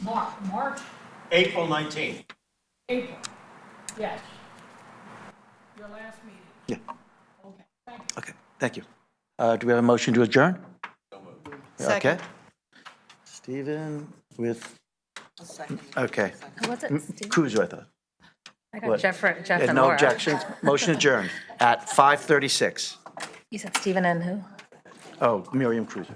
March, April 19th. April, yes. Your last meeting. Yeah. Okay, thank you. Okay, thank you. Do we have a motion to adjourn? Okay. Stephen with, okay. Was it? Cruiser, I thought. I What? Jeff Yeah, and no Laura. objections. Motion adjourned at 5:36. You said Stephen and who? Oh, Miriam Cruiser.